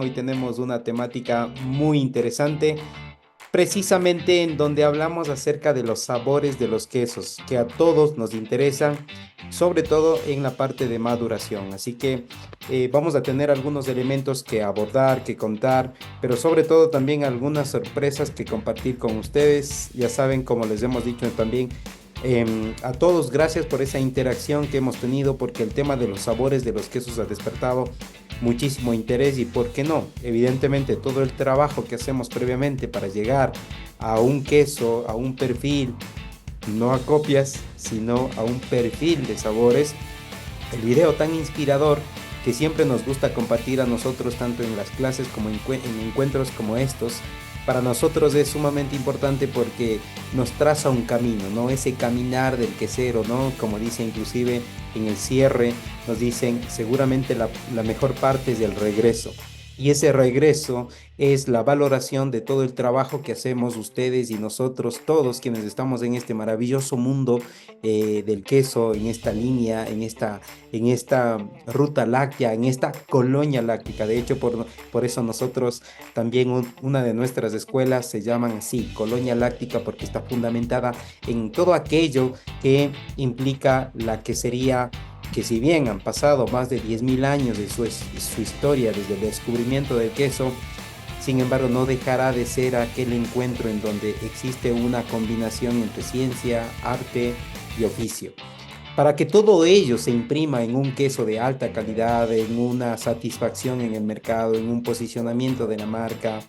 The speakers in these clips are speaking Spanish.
Hoy tenemos una temática muy interesante, precisamente en donde hablamos acerca de los sabores de los quesos, que a todos nos interesan, sobre todo en la parte de maduración. Así que vamos a tener algunos elementos que abordar, que contar, pero sobre todo también algunas sorpresas que compartir con ustedes. Ya saben, como les hemos dicho también, a todos, gracias por esa interacción que hemos tenido, porque el tema de los sabores de los quesos ha despertado muchísimo interés y, ¿por qué no? Evidentemente, todo el trabajo que hacemos previamente para llegar a un queso, a un perfil, no a copias, sino a un perfil de sabores, el video tan inspirador que siempre nos gusta compartir a nosotros, tanto en las clases como en encuentros como estos, para nosotros es sumamente importante porque nos traza un camino, ¿no? Ese caminar del quesero, ¿no? Como dice inclusive en el cierre, nos dicen seguramente la mejor parte es el regreso. Y ese regreso es la valoración de todo el trabajo que hacemos ustedes y nosotros, todos quienes estamos en este maravilloso mundo del queso, en esta línea, en esta ruta láctea, en esta colonia láctica. De hecho, por eso nosotros también una de nuestras escuelas se llaman así, Colonia Láctica, porque está fundamentada en todo aquello que implica la quesería, que si bien han pasado más de 10.000 años de su historia desde el descubrimiento del queso, sin embargo no dejará de ser aquel encuentro en donde existe una combinación entre ciencia, arte y oficio. Para que todo ello se imprima en un queso de alta calidad, en una satisfacción en el mercado, en un posicionamiento de la marca,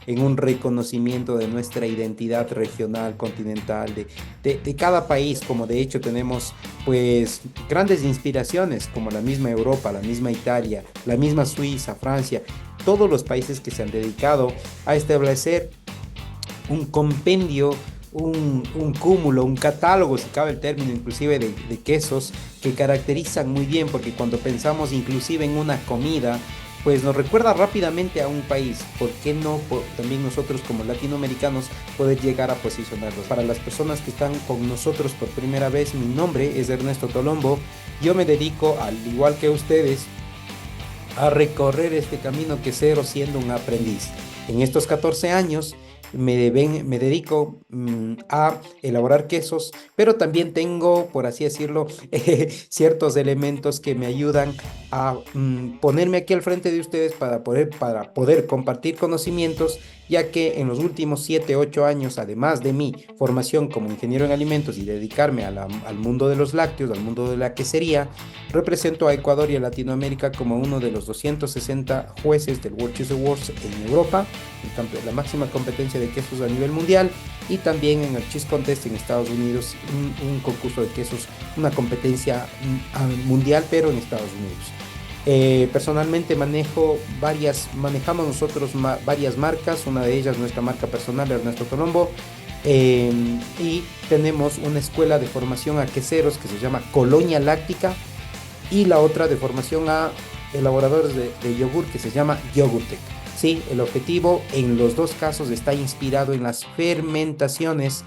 en un reconocimiento de nuestra identidad regional, continental, de cada país, como de hecho tenemos pues grandes inspiraciones como la misma Europa, la misma Italia, la misma Suiza, Francia, todos los países que se han dedicado a establecer un compendio, un cúmulo, un catálogo, si cabe el término, inclusive de quesos que caracterizan muy bien, porque cuando pensamos inclusive en una comida, pues nos recuerda rápidamente a un país. ¿Por qué no también nosotros como latinoamericanos poder llegar a posicionarlos? Para las personas que están con nosotros por primera vez, mi nombre es Ernesto Tolombo. Yo me dedico, al igual que ustedes, a recorrer este camino quesero siendo un aprendiz. En estos 14 años me dedico a elaborar quesos, pero también tengo, por así decirlo, ciertos elementos que me ayudan a ponerme aquí al frente de ustedes para poder compartir conocimientos, ya que en los últimos 7 8 años, además de mi formación como ingeniero en alimentos y dedicarme al mundo de los lácteos, al mundo de la quesería, represento a Ecuador y a Latinoamérica como uno de los 260 jueces del World Cheese Awards en Europa, la máxima competencia de quesos a nivel mundial, y también en el Cheese Contest en Estados Unidos, un concurso de quesos, una competencia mundial, pero en Estados Unidos. Personalmente manejamos nosotros varias marcas, una de ellas nuestra marca personal, Ernesto Colombo, eh, y tenemos una escuela de formación a queseros que se llama Colonia Láctica, y la otra de formación a elaboradores de yogur que se llama Yogurtec. Sí, el objetivo en los dos casos está inspirado en las fermentaciones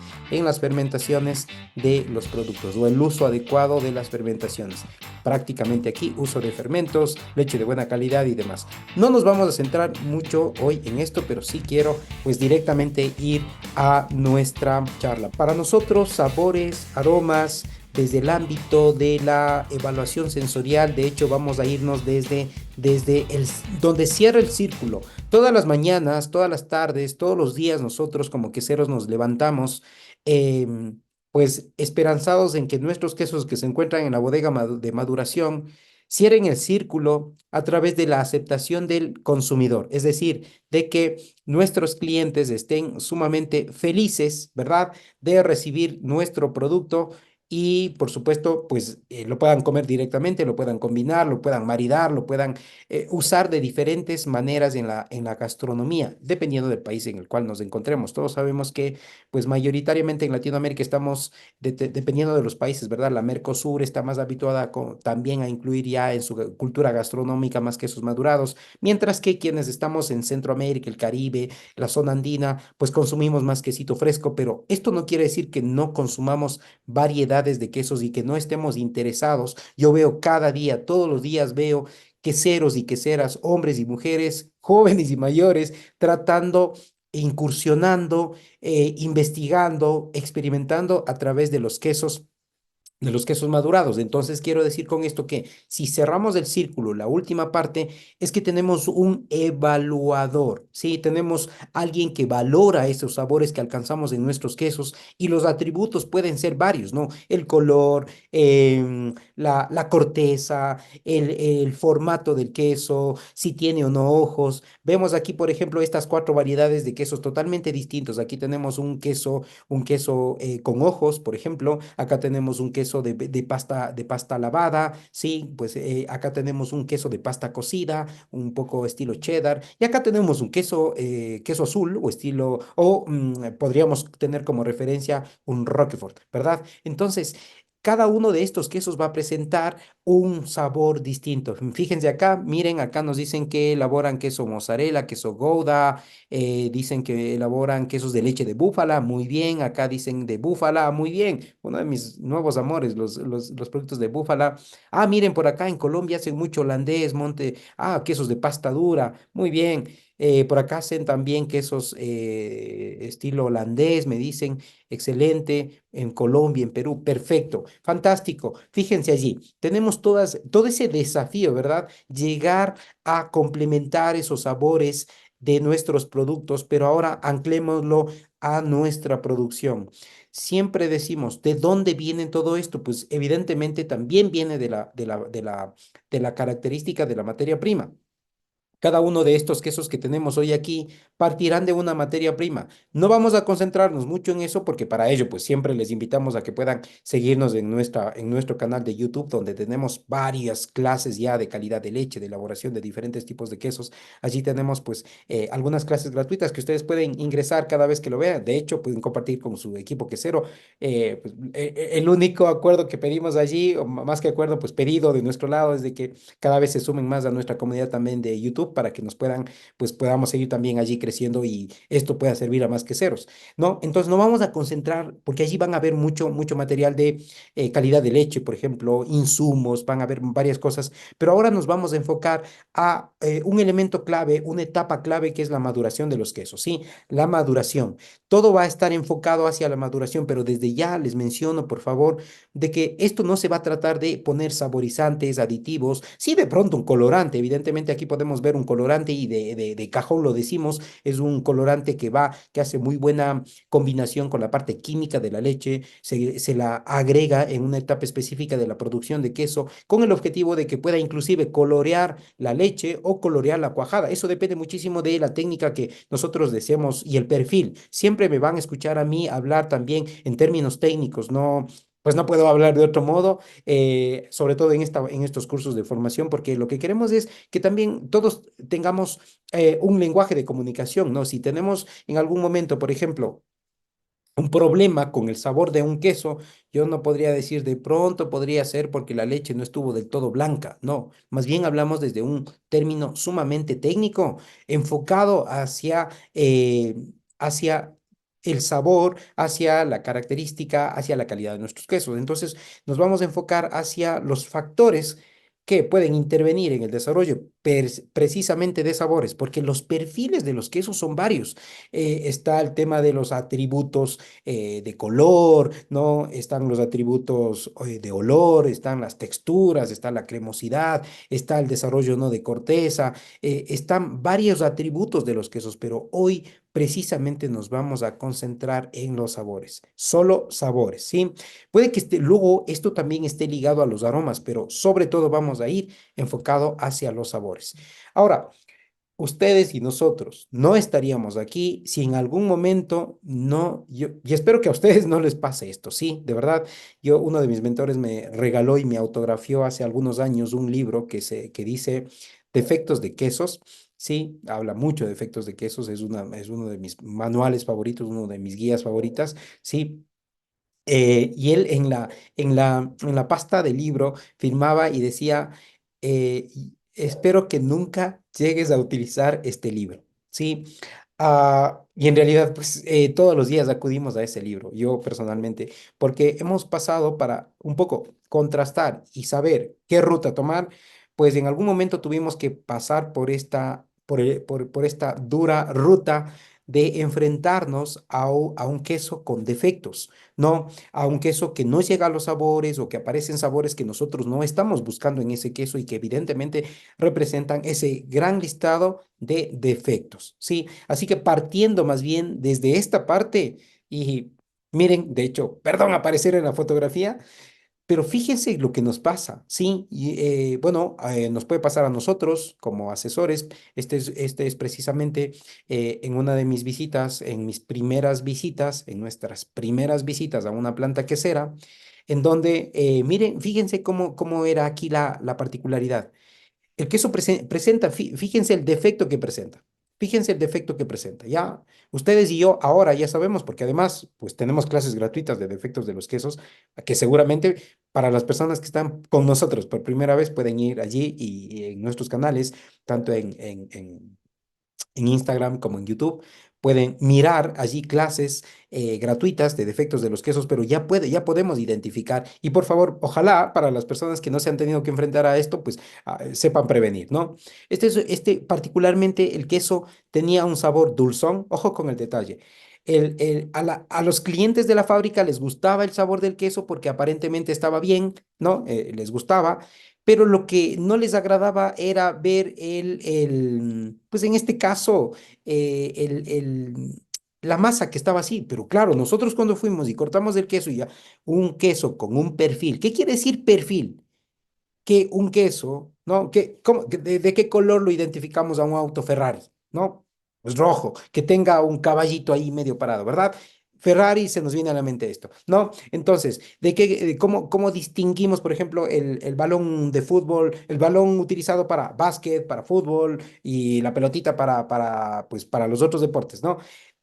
de los productos o el uso adecuado de las fermentaciones. Prácticamente aquí uso de fermentos, leche de buena calidad y demás. No nos vamos a centrar mucho hoy en esto, pero sí quiero pues directamente ir a nuestra charla. Para nosotros, sabores, aromas, desde el ámbito de la evaluación sensorial. De hecho, vamos a irnos donde cierra el círculo. Todas las mañanas, todas las tardes, todos los días nosotros como queseros nos levantamos, pues esperanzados en que nuestros quesos que se encuentran en la bodega de maduración cierren el círculo a través de la aceptación del consumidor, es decir, de que nuestros clientes estén sumamente felices, ¿verdad?, de recibir nuestro producto y, por supuesto, pues lo puedan comer directamente, lo puedan combinar, lo puedan maridar, lo puedan usar de diferentes maneras en la gastronomía, dependiendo del país en el cual nos encontremos. Todos sabemos que, pues mayoritariamente en Latinoamérica estamos, dependiendo de los países, ¿verdad? La Mercosur está más habituada también a incluir ya en su cultura gastronómica más quesos madurados, mientras que quienes estamos en Centroamérica, el Caribe, la zona andina, pues consumimos más quesito fresco, pero esto no quiere decir que no consumamos variedades de quesos y que no estemos interesados. Yo veo cada día, todos los días veo queseros y queseras, hombres y mujeres, jóvenes y mayores, tratando, incursionando, investigando, experimentando a través de los quesos madurados. Entonces, quiero decir con esto que si cerramos el círculo, la última parte es que tenemos un evaluador, ¿sí? Tenemos alguien que valora esos sabores que alcanzamos en nuestros quesos y los atributos pueden ser varios, ¿no? El color, la corteza, el formato del queso, si tiene o no ojos. Vemos aquí, por ejemplo, estas cuatro variedades de quesos totalmente distintos. Aquí tenemos un queso con ojos, por ejemplo. Acá tenemos un queso de pasta lavada, sí, pues acá tenemos un queso de pasta cocida, un poco estilo cheddar. Y acá tenemos un queso azul o estilo, podríamos tener como referencia un Roquefort, ¿verdad? Entonces, cada uno de estos quesos va a presentar un sabor distinto. Fíjense acá, miren, acá nos dicen que elaboran queso mozzarella, queso gouda, dicen que elaboran quesos de leche de búfala, muy bien. Acá dicen de búfala, muy bien. Uno de mis nuevos amores, los productos de búfala. Ah, miren, por acá en Colombia hacen mucho holandés, quesos de pasta dura, muy bien. Por acá hacen también quesos estilo holandés, me dicen, excelente. En Colombia, en Perú, perfecto, fantástico. Fíjense allí, tenemos todo ese desafío, ¿verdad? Llegar a complementar esos sabores de nuestros productos, pero ahora anclémoslo a nuestra producción. Siempre decimos, ¿de dónde viene todo esto? Pues evidentemente también viene de la característica de la materia prima. Cada uno de estos quesos que tenemos hoy aquí partirán de una materia prima. No vamos a concentrarnos mucho en eso porque para ello pues siempre les invitamos a que puedan seguirnos en nuestro canal de YouTube donde tenemos varias clases ya de calidad de leche, de elaboración de diferentes tipos de quesos. Allí tenemos pues algunas clases gratuitas que ustedes pueden ingresar cada vez que lo vean. De hecho, pueden compartir con su equipo quesero. El único acuerdo que pedimos allí, o más que acuerdo, pues pedido de nuestro lado es de que cada vez se sumen más a nuestra comunidad también de YouTube para que nos puedan, pues podamos seguir también allí creciendo y esto pueda servir a más queseros, ¿no? Entonces no vamos a concentrar, porque allí van a haber mucho material de calidad de leche, por ejemplo, insumos, van a haber varias cosas, pero ahora nos vamos a enfocar a un elemento clave, una etapa clave que es la maduración de los quesos, ¿sí? La maduración. Todo va a estar enfocado hacia la maduración, pero desde ya les menciono, por favor, de que esto no se va a tratar de poner saborizantes, aditivos, sí de pronto un colorante, evidentemente aquí podemos ver un colorante y de cajón lo decimos, es un colorante que hace muy buena combinación con la parte química de la leche, se la agrega en una etapa específica de la producción de queso con el objetivo de que pueda inclusive colorear la leche o colorear la cuajada. Eso depende muchísimo de la técnica que nosotros deseemos y el perfil. Siempre me van a escuchar a mí hablar también en términos técnicos, no, pues no puedo hablar de otro modo, sobre todo en estos cursos de formación, porque lo que queremos es que también todos tengamos un lenguaje de comunicación, ¿no? Si tenemos en algún momento, por ejemplo, un problema con el sabor de un queso, yo no podría decir de pronto podría ser porque la leche no estuvo del todo blanca, no, más bien hablamos desde un término sumamente técnico, enfocado hacia el sabor, hacia la característica, hacia la calidad de nuestros quesos. Entonces, nos vamos a enfocar hacia los factores que pueden intervenir en el desarrollo precisamente de sabores, porque los perfiles de los quesos son varios. Está el tema de los atributos de color, ¿no? Están los atributos de olor, están las texturas, está la cremosidad, está el desarrollo, ¿no? De corteza, están varios atributos de los quesos, pero hoy precisamente nos vamos a concentrar en los sabores, solo sabores, ¿sí? Puede que luego esto también esté ligado a los aromas, pero sobre todo vamos a ir enfocado hacia los sabores. Ahora, ustedes y nosotros no estaríamos aquí si en algún momento no, y espero que a ustedes no les pase esto, sí, de verdad, uno de mis mentores me regaló y me autografió hace algunos años un libro que dice Defectos de quesos, sí, habla mucho de defectos de quesos, es uno de mis manuales favoritos, uno de mis guías favoritas, sí, y él en la pasta del libro firmaba y decía, espero que nunca llegues a utilizar este libro, ¿sí? Y en realidad, pues todos los días acudimos a ese libro, yo personalmente, porque hemos pasado para un poco contrastar y saber qué ruta tomar. pues en algún momento tuvimos que pasar por por esta dura ruta de enfrentarnos a un queso con defectos, ¿no? A un queso que no llega a los sabores o que aparecen sabores que nosotros no estamos buscando en ese queso y que evidentemente representan ese gran listado de defectos, ¿sí? Así que partiendo más bien desde esta parte y miren, de hecho, perdón aparecer en la fotografía, pero fíjense lo que nos pasa, ¿sí? Y bueno, nos puede pasar a nosotros como asesores. Este es precisamente en una de mis visitas, en mis primeras visitas, en nuestras primeras visitas a una planta quesera, en donde, miren, fíjense cómo era aquí la particularidad. El queso presenta, fíjense el defecto que presenta. Fíjense el defecto que presenta. Ya ustedes y yo ahora ya sabemos, porque además, pues tenemos clases gratuitas de defectos de los quesos, que seguramente para las personas que están con nosotros por primera vez pueden ir allí y en nuestros canales, tanto en Instagram como en YouTube. Pueden mirar allí clases gratuitas de defectos de los quesos, pero ya podemos identificar. Y por favor, ojalá para las personas que no se han tenido que enfrentar a esto, pues sepan prevenir, ¿no? Particularmente el queso tenía un sabor dulzón, ojo con el detalle. A los clientes de la fábrica les gustaba el sabor del queso porque aparentemente estaba bien, ¿no? Les gustaba, pero lo que no les agradaba era ver pues en este caso, la masa que estaba así. Pero claro, nosotros cuando fuimos y cortamos el queso y ya, un queso con un perfil. ¿Qué quiere decir perfil? Que un queso, ¿no? ¿De qué color lo identificamos a un auto Ferrari? ¿No? Pues rojo, que tenga un caballito ahí medio parado, ¿verdad? Ferrari se nos viene a la mente esto, ¿no? Entonces, cómo distinguimos, por ejemplo, el balón de fútbol, el balón utilizado para básquet, para fútbol y la pelotita pues, para los otros deportes, ¿no?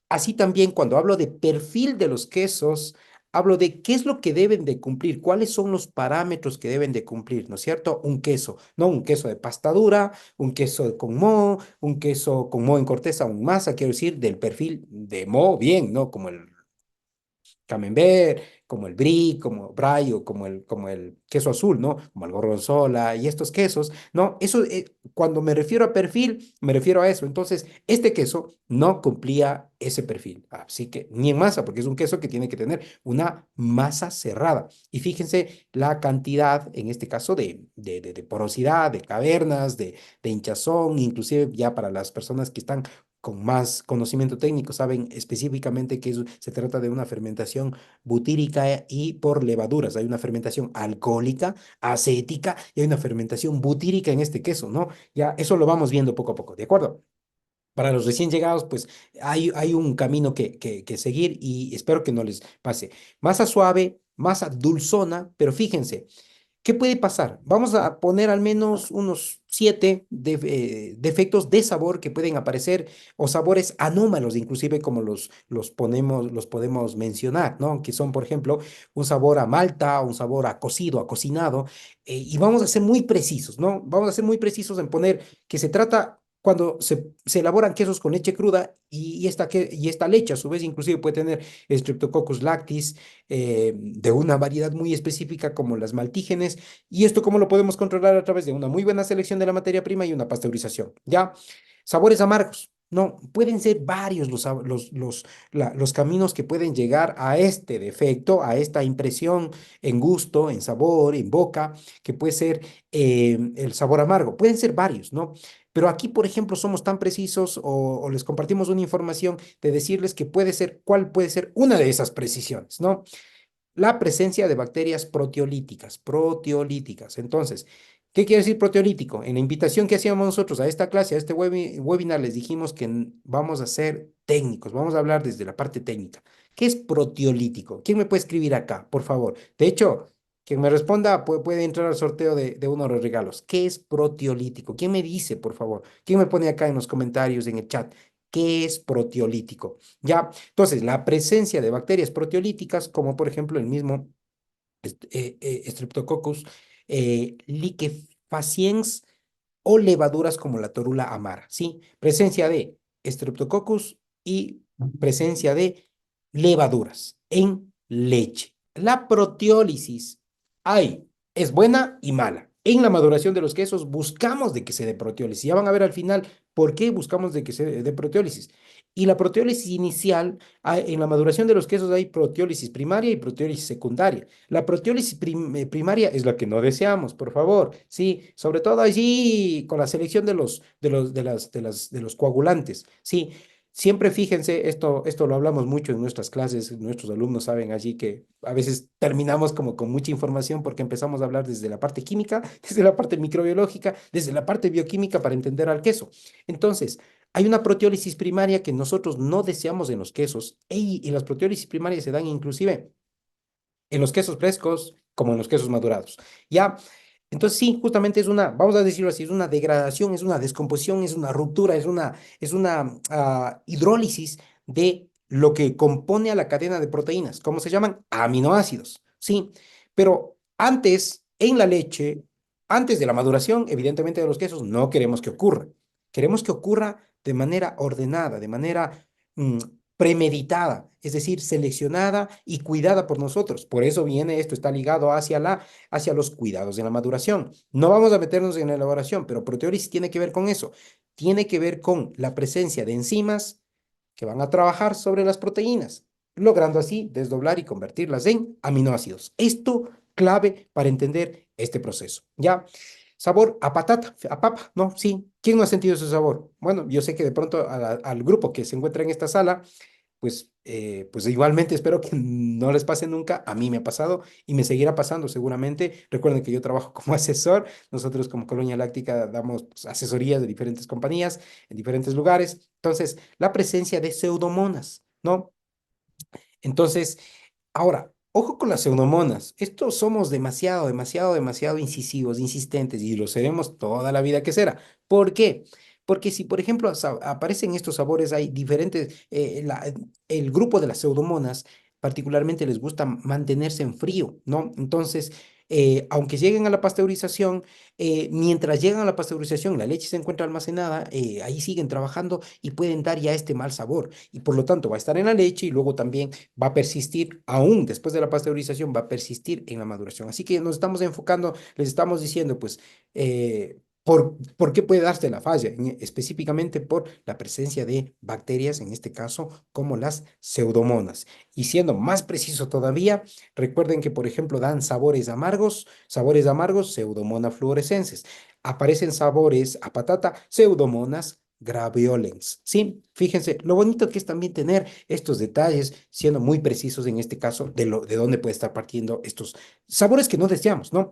Así también cuando hablo de perfil de los quesos, hablo de qué es lo que deben de cumplir, cuáles son los parámetros que deben de cumplir, ¿no es cierto? Un queso, no un queso de pasta dura, un queso con moho, un queso con moho en corteza, un masa, quiero decir, del perfil de moho bien, ¿no? Como el camembert, como el brie, como brie o como el queso azul, ¿no? Como el gorgonzola y estos quesos, ¿no? Eso, cuando me refiero a perfil, me refiero a eso. Entonces, este queso no cumplía ese perfil. Así que ni en masa, porque es un queso que tiene que tener una masa cerrada. Y fíjense la cantidad, en este caso, de porosidad, de cavernas, de hinchazón, inclusive ya para las personas que están con más conocimiento técnico, saben específicamente que se trata de una fermentación butírica y por levaduras. Hay una fermentación alcohólica, acética y hay una fermentación butírica en este queso, ¿no? Ya eso lo vamos viendo poco a poco, ¿de acuerdo? Para los recién llegados, pues hay un camino que seguir y espero que no les pase. Masa suave, masa dulzona, pero fíjense, ¿qué puede pasar? Vamos a poner al menos unos 7 defectos de sabor que pueden aparecer o sabores anómalos, inclusive como los podemos mencionar, ¿no? Que son, por ejemplo, un sabor a malta, un sabor a cocido, a cocinado, y vamos a ser muy precisos, ¿no? Vamos a ser muy precisos en poner que se trata cuando se elaboran quesos con leche cruda y esta leche a su vez inclusive puede tener Streptococcus lactis de una variedad muy específica como las maltígenes. ¿Y esto cómo lo podemos controlar? A través de una muy buena selección de la materia prima y una pasteurización. ¿Ya? Sabores amargos. No, pueden ser varios los caminos que pueden llegar a este defecto, a esta impresión en gusto, en sabor, en boca, que puede ser el sabor amargo. Pueden ser varios, ¿no? Pero aquí, por ejemplo, somos tan precisos o les compartimos una información de decirles que puede ser, cuál puede ser una de esas precisiones, ¿no? La presencia de bacterias proteolíticas, proteolíticas. Entonces, ¿qué quiere decir proteolítico? En la invitación que hacíamos nosotros a esta clase, a este webinar, les dijimos que vamos a ser técnicos, vamos a hablar desde la parte técnica. ¿Qué es proteolítico? ¿Quién me puede escribir acá, por favor? De hecho, quien me responda puede entrar al sorteo de uno de los regalos. ¿Qué es proteolítico? ¿Quién me dice, por favor? ¿Quién me pone acá en los comentarios, en el chat? ¿Qué es proteolítico? ¿Ya? Entonces, la presencia de bacterias proteolíticas, como por ejemplo el mismo Streptococcus liquefaciens o levaduras como la torula amara, ¿sí? Presencia de Streptococcus y presencia de levaduras en leche. La proteólisis hay, es buena y mala. En la maduración de los quesos buscamos de que se dé proteólisis. Ya van a ver al final por qué buscamos de que se dé proteólisis. Y la proteólisis inicial, en la maduración de los quesos hay proteólisis primaria y proteólisis secundaria. La proteólisis primaria es la que no deseamos, por favor, sí, sobre todo allí con la selección de los coagulantes, sí. Siempre fíjense, esto lo hablamos mucho en nuestras clases, nuestros alumnos saben allí que a veces terminamos como con mucha información porque empezamos a hablar desde la parte química, desde la parte microbiológica, desde la parte bioquímica para entender al queso. Entonces, hay una proteólisis primaria que nosotros no deseamos en los quesos y las proteólisis primarias se dan inclusive en los quesos frescos como en los quesos madurados. ¿Ya? Entonces, sí, justamente es una, vamos a decirlo así, es una degradación, es una descomposición, es una ruptura, es una hidrólisis de lo que compone a la cadena de proteínas. ¿Cómo se llaman? Aminoácidos. Sí, pero antes, en la leche, antes de la maduración, evidentemente de los quesos, no queremos que ocurra. Queremos que ocurra de manera ordenada, de manera mm, premeditada, es decir, seleccionada y cuidada por nosotros. Por eso viene esto, está ligado hacia los cuidados de la maduración. No vamos a meternos en la elaboración, pero proteólisis tiene que ver con eso. Tiene que ver con la presencia de enzimas que van a trabajar sobre las proteínas, logrando así desdoblar y convertirlas en aminoácidos. Esto clave para entender este proceso. ¿Ya? Sabor a patata, a papa, ¿no? Sí. ¿Quién no ha sentido ese sabor? Bueno, yo sé que de pronto al grupo que se encuentra en esta sala pues igualmente espero que no les pase nunca. A mí me ha pasado y me seguirá pasando seguramente. Recuerden que yo trabajo como asesor. Nosotros como Colonia Láctica damos pues, asesorías de diferentes compañías en diferentes lugares. Entonces, la presencia de pseudomonas, ¿no? Entonces, ahora, ojo con las pseudomonas. Estos somos demasiado incisivos, insistentes y lo seremos toda la vida que será. ¿Por qué? Porque si, por ejemplo, aparecen estos sabores, hay diferentes, el grupo de las pseudomonas particularmente les gusta mantenerse en frío, ¿no? Entonces, aunque lleguen a la pasteurización, mientras llegan a la pasteurización, la leche se encuentra almacenada, ahí siguen trabajando y pueden dar ya este mal sabor. Y por lo tanto va a estar en la leche y luego también va a persistir, aún después de la pasteurización, va a persistir en la maduración. Así que nos estamos enfocando, les estamos diciendo, pues, ¿por qué puede darse la falla? Específicamente por la presencia de bacterias, en este caso, como las pseudomonas. Y siendo más preciso todavía, recuerden que, por ejemplo, dan sabores amargos, pseudomonas fluorescenses. Aparecen sabores a patata, pseudomonas graveolens. Sí, fíjense, lo bonito que es también tener estos detalles, siendo muy precisos en este caso de dónde puede estar partiendo estos sabores que no deseamos, ¿no?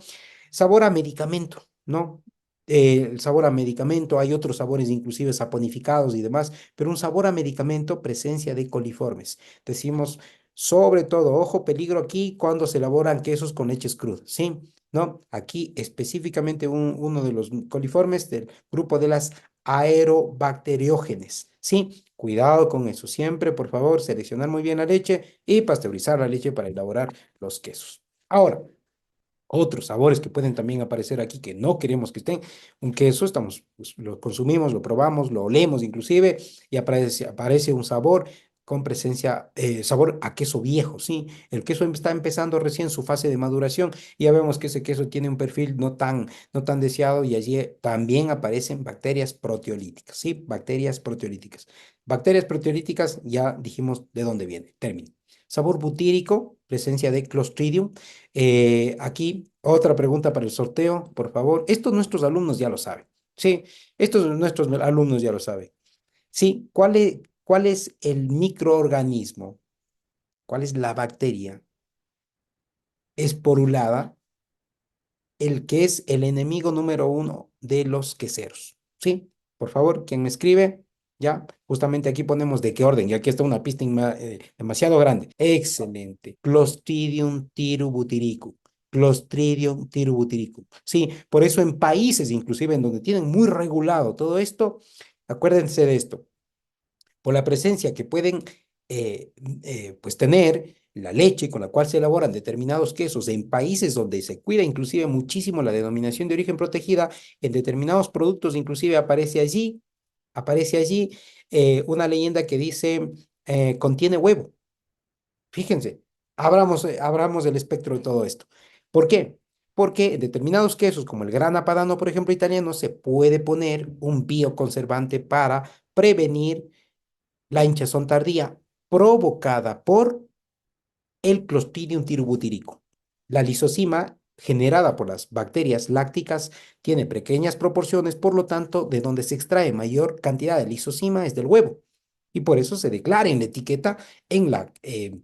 Sabor a medicamento, ¿no? El sabor a medicamento, hay otros sabores inclusive saponificados y demás, pero un sabor a medicamento, presencia de coliformes. Decimos, sobre todo, ojo, peligro aquí cuando se elaboran quesos con leches crudas, ¿sí? ¿No? Aquí específicamente uno de los coliformes del grupo de las aerobacteriógenes, ¿sí? Cuidado con eso. Siempre, por favor, seleccionar muy bien la leche y pasteurizar la leche para elaborar los quesos. Ahora, otros sabores que pueden también aparecer aquí que no queremos que estén. Un queso, pues, lo consumimos, lo probamos, lo olemos inclusive y aparece un sabor con presencia, sabor a queso viejo, ¿sí? El queso está empezando recién su fase de maduración y ya vemos que ese queso tiene un perfil no tan deseado y allí también aparecen bacterias proteolíticas, ¿sí? Bacterias proteolíticas. Bacterias proteolíticas, ya dijimos de dónde viene, término. Sabor butírico, presencia de Clostridium. Aquí, otra pregunta para el sorteo, por favor. Estos nuestros alumnos ya lo saben. Sí, estos nuestros alumnos ya lo saben. Sí, ¿cuál es el microorganismo? ¿Cuál es la bacteria esporulada? El que es el enemigo número uno de los queseros. Sí, por favor, quien me escribe, ya, justamente aquí ponemos de qué orden, y aquí está una pista demasiado grande. Excelente. Clostridium tirubutiricum. Clostridium tirubutiricum. Sí, por eso en países, inclusive en donde tienen muy regulado todo esto, acuérdense de esto por la presencia que pueden pues tener la leche con la cual se elaboran determinados quesos en países donde se cuida inclusive muchísimo la denominación de origen protegida, en determinados productos inclusive aparece allí una leyenda que dice contiene huevo. Fíjense, abramos el espectro de todo esto. ¿Por qué? porque en determinados quesos, como el Grana Padano, por ejemplo, italiano, se puede poner un bioconservante para prevenir la hinchazón tardía provocada por el Clostridium tirubutirico. La lisozima generada por las bacterias lácticas tiene pequeñas proporciones, por lo tanto, de donde se extrae mayor cantidad de lisozima es del huevo. Y por eso se declara en la etiqueta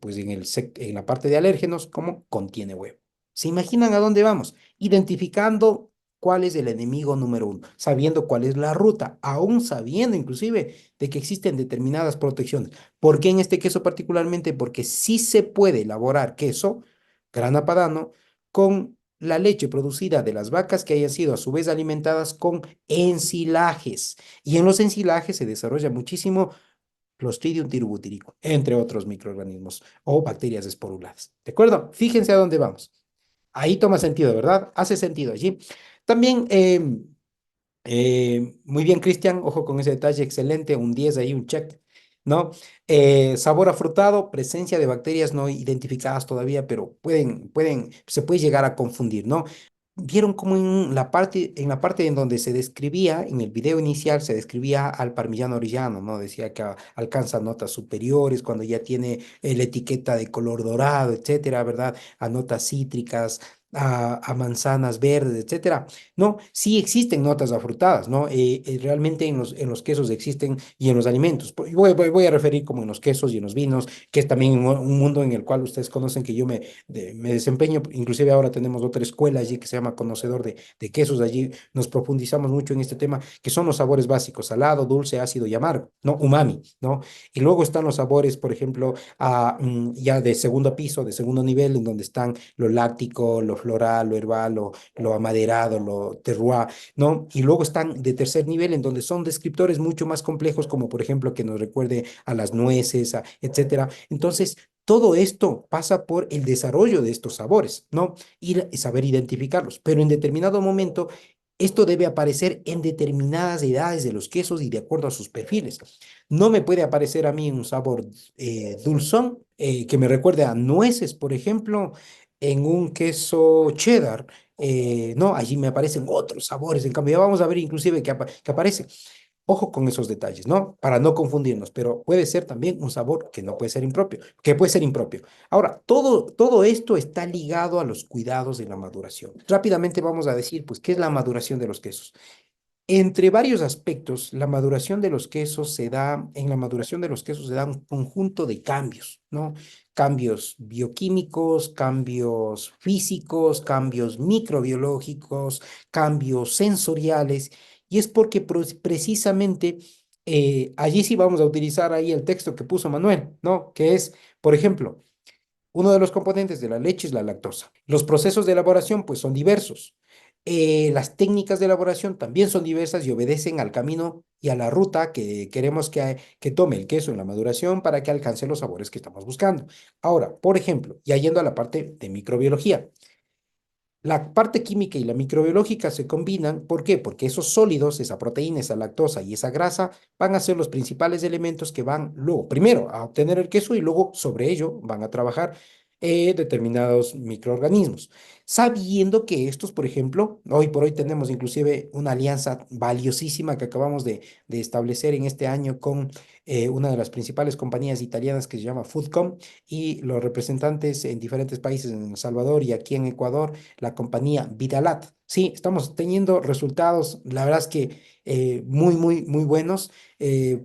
pues en la parte de alérgenos como contiene huevo. ¿Se imaginan a dónde vamos? Identificando cuál es el enemigo número uno, sabiendo cuál es la ruta, aún sabiendo inclusive de que existen determinadas protecciones. ¿Por qué en este queso particularmente? Porque sí se puede elaborar queso grana padano con la leche producida de las vacas que hayan sido a su vez alimentadas con ensilajes. Y en los ensilajes se desarrolla muchísimo Clostridium tirubutirico, entre otros microorganismos o bacterias esporuladas. ¿De acuerdo? Fíjense a dónde vamos. Ahí toma sentido, ¿verdad? Hace sentido allí. También muy bien, Cristian, ojo con ese detalle, excelente, un 10 ahí, un check, ¿no? Sabor afrutado, presencia de bacterias no identificadas todavía, pero se puede llegar a confundir, ¿no? Vieron cómo en la parte en donde se describía, en el video inicial se describía al parmigiano reggiano, ¿no? Decía que alcanza notas superiores cuando ya tiene la etiqueta de color dorado, etcétera, ¿verdad? A notas cítricas, a manzanas verdes, etcétera. No, sí existen notas afrutadas, ¿no? Realmente en los quesos existen y en los alimentos. Voy a referir como en los quesos y en los vinos, que es también un mundo en el cual ustedes conocen que yo me desempeño. Inclusive ahora tenemos otra escuela allí que se llama Conocedor de Quesos. Allí nos profundizamos mucho en este tema, que son los sabores básicos, salado, dulce, ácido y amargo, ¿no? Umami, ¿no? Y luego están los sabores, por ejemplo, ya de segundo piso, de segundo nivel, en donde están lo láctico, lo floral, lo herbal, lo amaderado, lo terroir, ¿no? Y luego están de tercer nivel, en donde son descriptores mucho más complejos, como por ejemplo que nos recuerde a las nueces, etcétera. Entonces, todo esto pasa por el desarrollo de estos sabores, ¿no? Y saber identificarlos. Pero en determinado momento, esto debe aparecer en determinadas edades de los quesos y de acuerdo a sus perfiles. No me puede aparecer a mí un sabor dulzón que me recuerde a nueces, por ejemplo, en un queso cheddar. No, allí me aparecen otros sabores. En cambio, ya vamos a ver inclusive que aparece. Ojo con esos detalles, ¿no? Para no confundirnos, pero puede ser también un sabor que no puede ser impropio, que puede ser impropio. Ahora, todo esto está ligado a los cuidados de la maduración. Rápidamente vamos a decir, pues, ¿qué es la maduración de los quesos? Entre varios aspectos, en la maduración de los quesos se da un conjunto de cambios, ¿no? Cambios bioquímicos, cambios físicos, cambios microbiológicos, cambios sensoriales, y es porque precisamente allí sí vamos a utilizar ahí el texto que puso Manuel, ¿no? Que es, por ejemplo, uno de los componentes de la leche es la lactosa. Los procesos de elaboración, pues, son diversos. Las técnicas de elaboración también son diversas y obedecen al camino y a la ruta que queremos que tome el queso en la maduración para que alcance los sabores que estamos buscando. Ahora, por ejemplo, ya yendo a la parte de microbiología, la parte química y la microbiológica se combinan. ¿Por qué? Porque esos sólidos, esa proteína, esa lactosa y esa grasa van a ser los principales elementos que van luego, primero, a obtener el queso y luego sobre ello van a trabajar determinados microorganismos. Sabiendo que estos, por ejemplo, hoy por hoy tenemos inclusive una alianza valiosísima que acabamos de establecer en este año con una de las principales compañías italianas que se llama Foodcom y los representantes en diferentes países, en El Salvador y aquí en Ecuador la compañía Vitalat. Sí, estamos teniendo resultados, la verdad es que muy buenos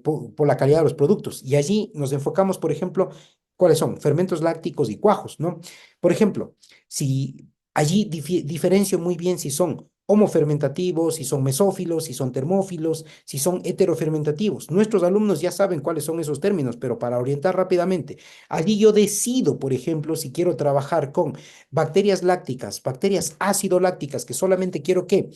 por la calidad de los productos. Y allí nos enfocamos, por ejemplo, ¿cuáles son? Fermentos lácticos y cuajos, ¿no? Por ejemplo, si allí diferencio muy bien si son homofermentativos, si son mesófilos, si son termófilos, si son heterofermentativos. Nuestros alumnos ya saben cuáles son esos términos, pero para orientar rápidamente, allí yo decido, por ejemplo, si quiero trabajar con bacterias lácticas, bacterias ácido lácticas, que solamente quiero que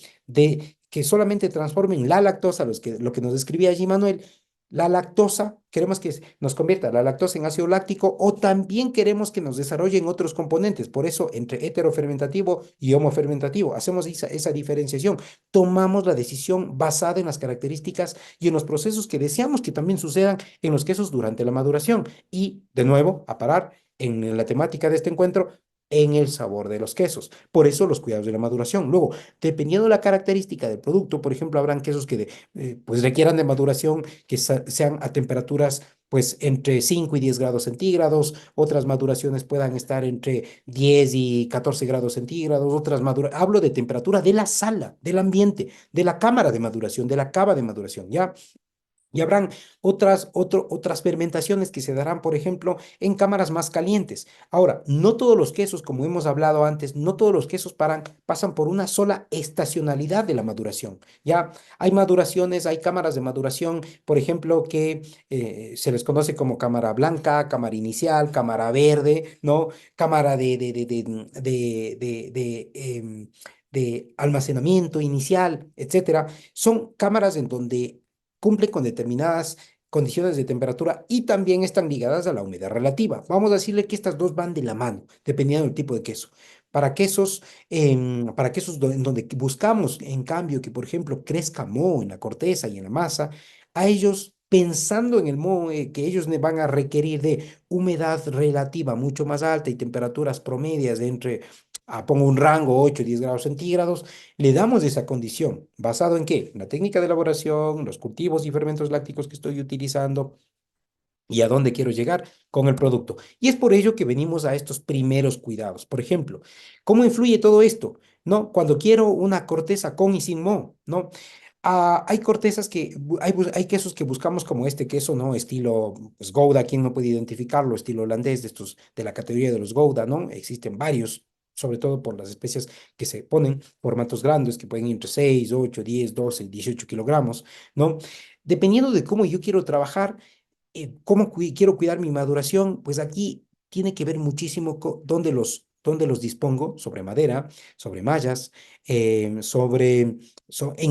solamente transformen la lactosa, lo que nos describía allí Manuel, la lactosa, queremos que nos convierta la lactosa en ácido láctico o también queremos que nos desarrollen otros componentes. Por eso, entre heterofermentativo y homofermentativo, hacemos esa diferenciación. Tomamos la decisión basada en las características y en los procesos que deseamos que también sucedan en los quesos durante la maduración. Y, de nuevo, a parar en la temática de este encuentro, en el sabor de los quesos. Por eso los cuidados de la maduración. Luego, dependiendo de la característica del producto, por ejemplo, habrán quesos que pues requieran de maduración que sean a temperaturas pues entre 5 y 10 grados centígrados, otras maduraciones puedan estar entre 10 y 14 grados centígrados, hablo de temperatura de la sala, del ambiente, de la cámara de maduración, de la cava de maduración, ¿ya? Y habrán otras fermentaciones que se darán, por ejemplo, en cámaras más calientes. Ahora, no todos los quesos, como hemos hablado antes, no todos los quesos pasan por una sola estacionalidad de la maduración. Ya hay maduraciones, hay cámaras de maduración, por ejemplo, que se les conoce como cámara blanca, cámara inicial, cámara verde, ¿no? Cámara de almacenamiento inicial, etcétera. Son cámaras en donde cumplen con determinadas condiciones de temperatura y también están ligadas a la humedad relativa. Vamos a decirle que estas dos van de la mano, dependiendo del tipo de queso. Para quesos en donde buscamos, en cambio, que por ejemplo crezca moho en la corteza y en la masa, a ellos, pensando en el moho, que ellos van a requerir de humedad relativa mucho más alta y temperaturas promedias de entre, pongo un rango 8 o 10 grados centígrados, le damos esa condición. ¿Basado en qué? En la técnica de elaboración, los cultivos y fermentos lácticos que estoy utilizando y a dónde quiero llegar con el producto. Y es por ello que venimos a estos primeros cuidados. Por ejemplo, ¿cómo influye todo esto? ¿No? Cuando quiero una corteza con y sin moho, ¿no? Hay cortezas hay quesos que buscamos como este queso, ¿no? Estilo pues, Gouda, ¿quién no puede identificarlo? Estilo holandés de estos, de la categoría de los Gouda, ¿no? Existen varios, sobre todo por las especies que se ponen, formatos grandes que pueden ir entre 6, 8, 10, 12, 18 kilogramos, ¿no? Dependiendo de cómo yo quiero trabajar, ¿cómo quiero cuidar mi maduración? Pues aquí tiene que ver muchísimo dónde los dispongo, sobre madera, sobre mallas, en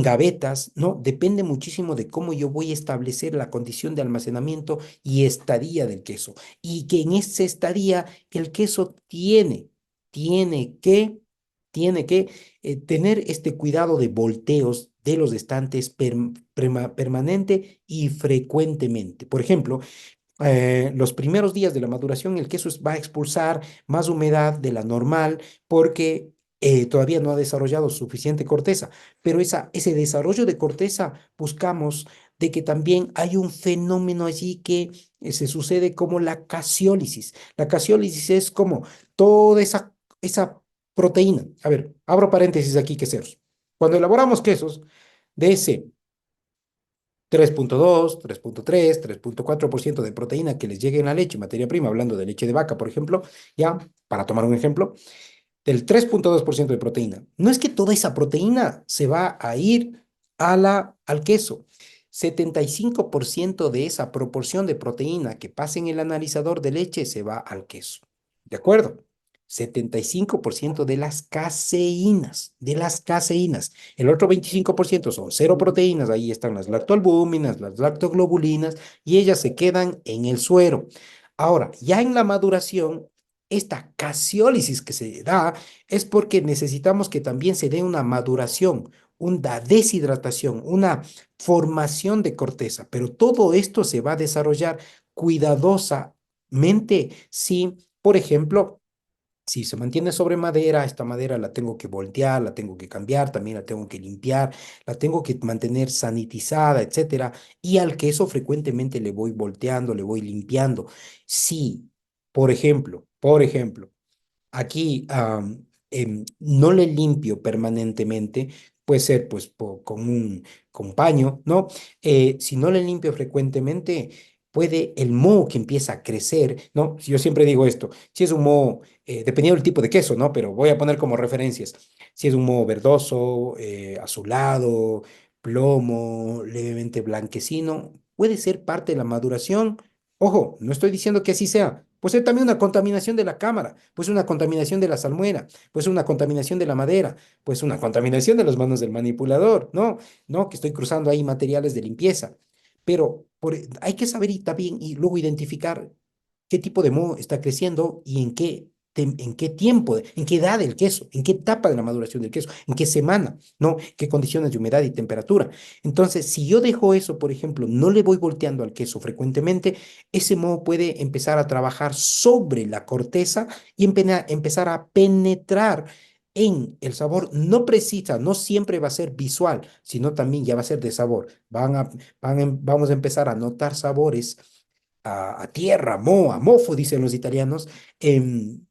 gavetas, ¿no? Depende muchísimo de cómo yo voy a establecer la condición de almacenamiento y estadía del queso. Y que en esa estadía el queso tiene que, tiene que tener este cuidado de volteos de los estantes permanente y frecuentemente. Por ejemplo, los primeros días de la maduración, el queso va a expulsar más humedad de la normal porque todavía no ha desarrollado suficiente corteza. Pero ese desarrollo de corteza buscamos de que también hay un fenómeno allí que se sucede como la casiólisis. La casiólisis es como toda esa proteína. A ver, abro paréntesis aquí, queseros. Cuando elaboramos quesos, de ese 3.2, 3.3, 3.4% de proteína que les llegue en la leche, materia prima, hablando de leche de vaca, por ejemplo, ya, para tomar un ejemplo, del 3.2% de proteína. No es que toda esa proteína se va a ir al queso. 75% de esa proporción de proteína que pasa en el analizador de leche se va al queso. ¿De acuerdo? 75% de las caseínas. El otro 25% son cero proteínas, ahí están las lactoalbúminas, las lactoglobulinas, y ellas se quedan en el suero. Ahora, ya en la maduración, esta casiólisis que se da es porque necesitamos que también se dé una maduración, una deshidratación, una formación de corteza, pero todo esto se va a desarrollar cuidadosamente si, por ejemplo, si se mantiene sobre madera, esta madera la tengo que voltear, la tengo que cambiar, también la tengo que limpiar, la tengo que mantener sanitizada, etcétera. Y al queso frecuentemente le voy volteando, le voy limpiando. Si, por ejemplo, aquí no le limpio permanentemente, puede ser pues con paño, ¿no? Si no le limpio frecuentemente, puede el moho que empieza a crecer, ¿no? Yo siempre digo esto, si es un moho, dependiendo del tipo de queso, ¿no? Pero voy a poner como referencias, si es un moho verdoso, azulado, plomo, levemente blanquecino, puede ser parte de la maduración. Ojo, no estoy diciendo que así sea. Puede ser también una contaminación de la cámara, pues una contaminación de la salmuera, pues una contaminación de la madera, pues una contaminación de las manos del manipulador, ¿no? No, que estoy cruzando ahí materiales de limpieza. Pero hay que saber y también y luego identificar qué tipo de moho está creciendo y en qué. en qué tiempo, en qué edad del queso, en qué etapa de la maduración del queso, en qué semana, ¿no? Qué condiciones de humedad y temperatura. Entonces, si yo dejo eso, por ejemplo, no le voy volteando al queso frecuentemente, ese moho puede empezar a trabajar sobre la corteza y empezar a penetrar en el sabor. No precisa, no siempre va a ser visual, sino también ya va a ser de sabor. Vamos a empezar a notar sabores a tierra, moho, a mofo, dicen los italianos, en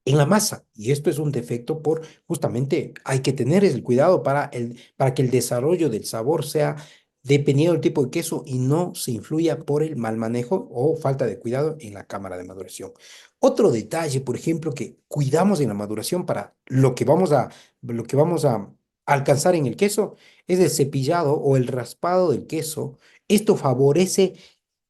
la masa. Y esto es un defecto por, justamente, hay que tener el cuidado para que el desarrollo del sabor sea dependiendo del tipo de queso y no se influya por el mal manejo o falta de cuidado en la cámara de maduración. Otro detalle, por ejemplo, que cuidamos en la maduración para lo que vamos a alcanzar en el queso es el cepillado o el raspado del queso. Esto favorece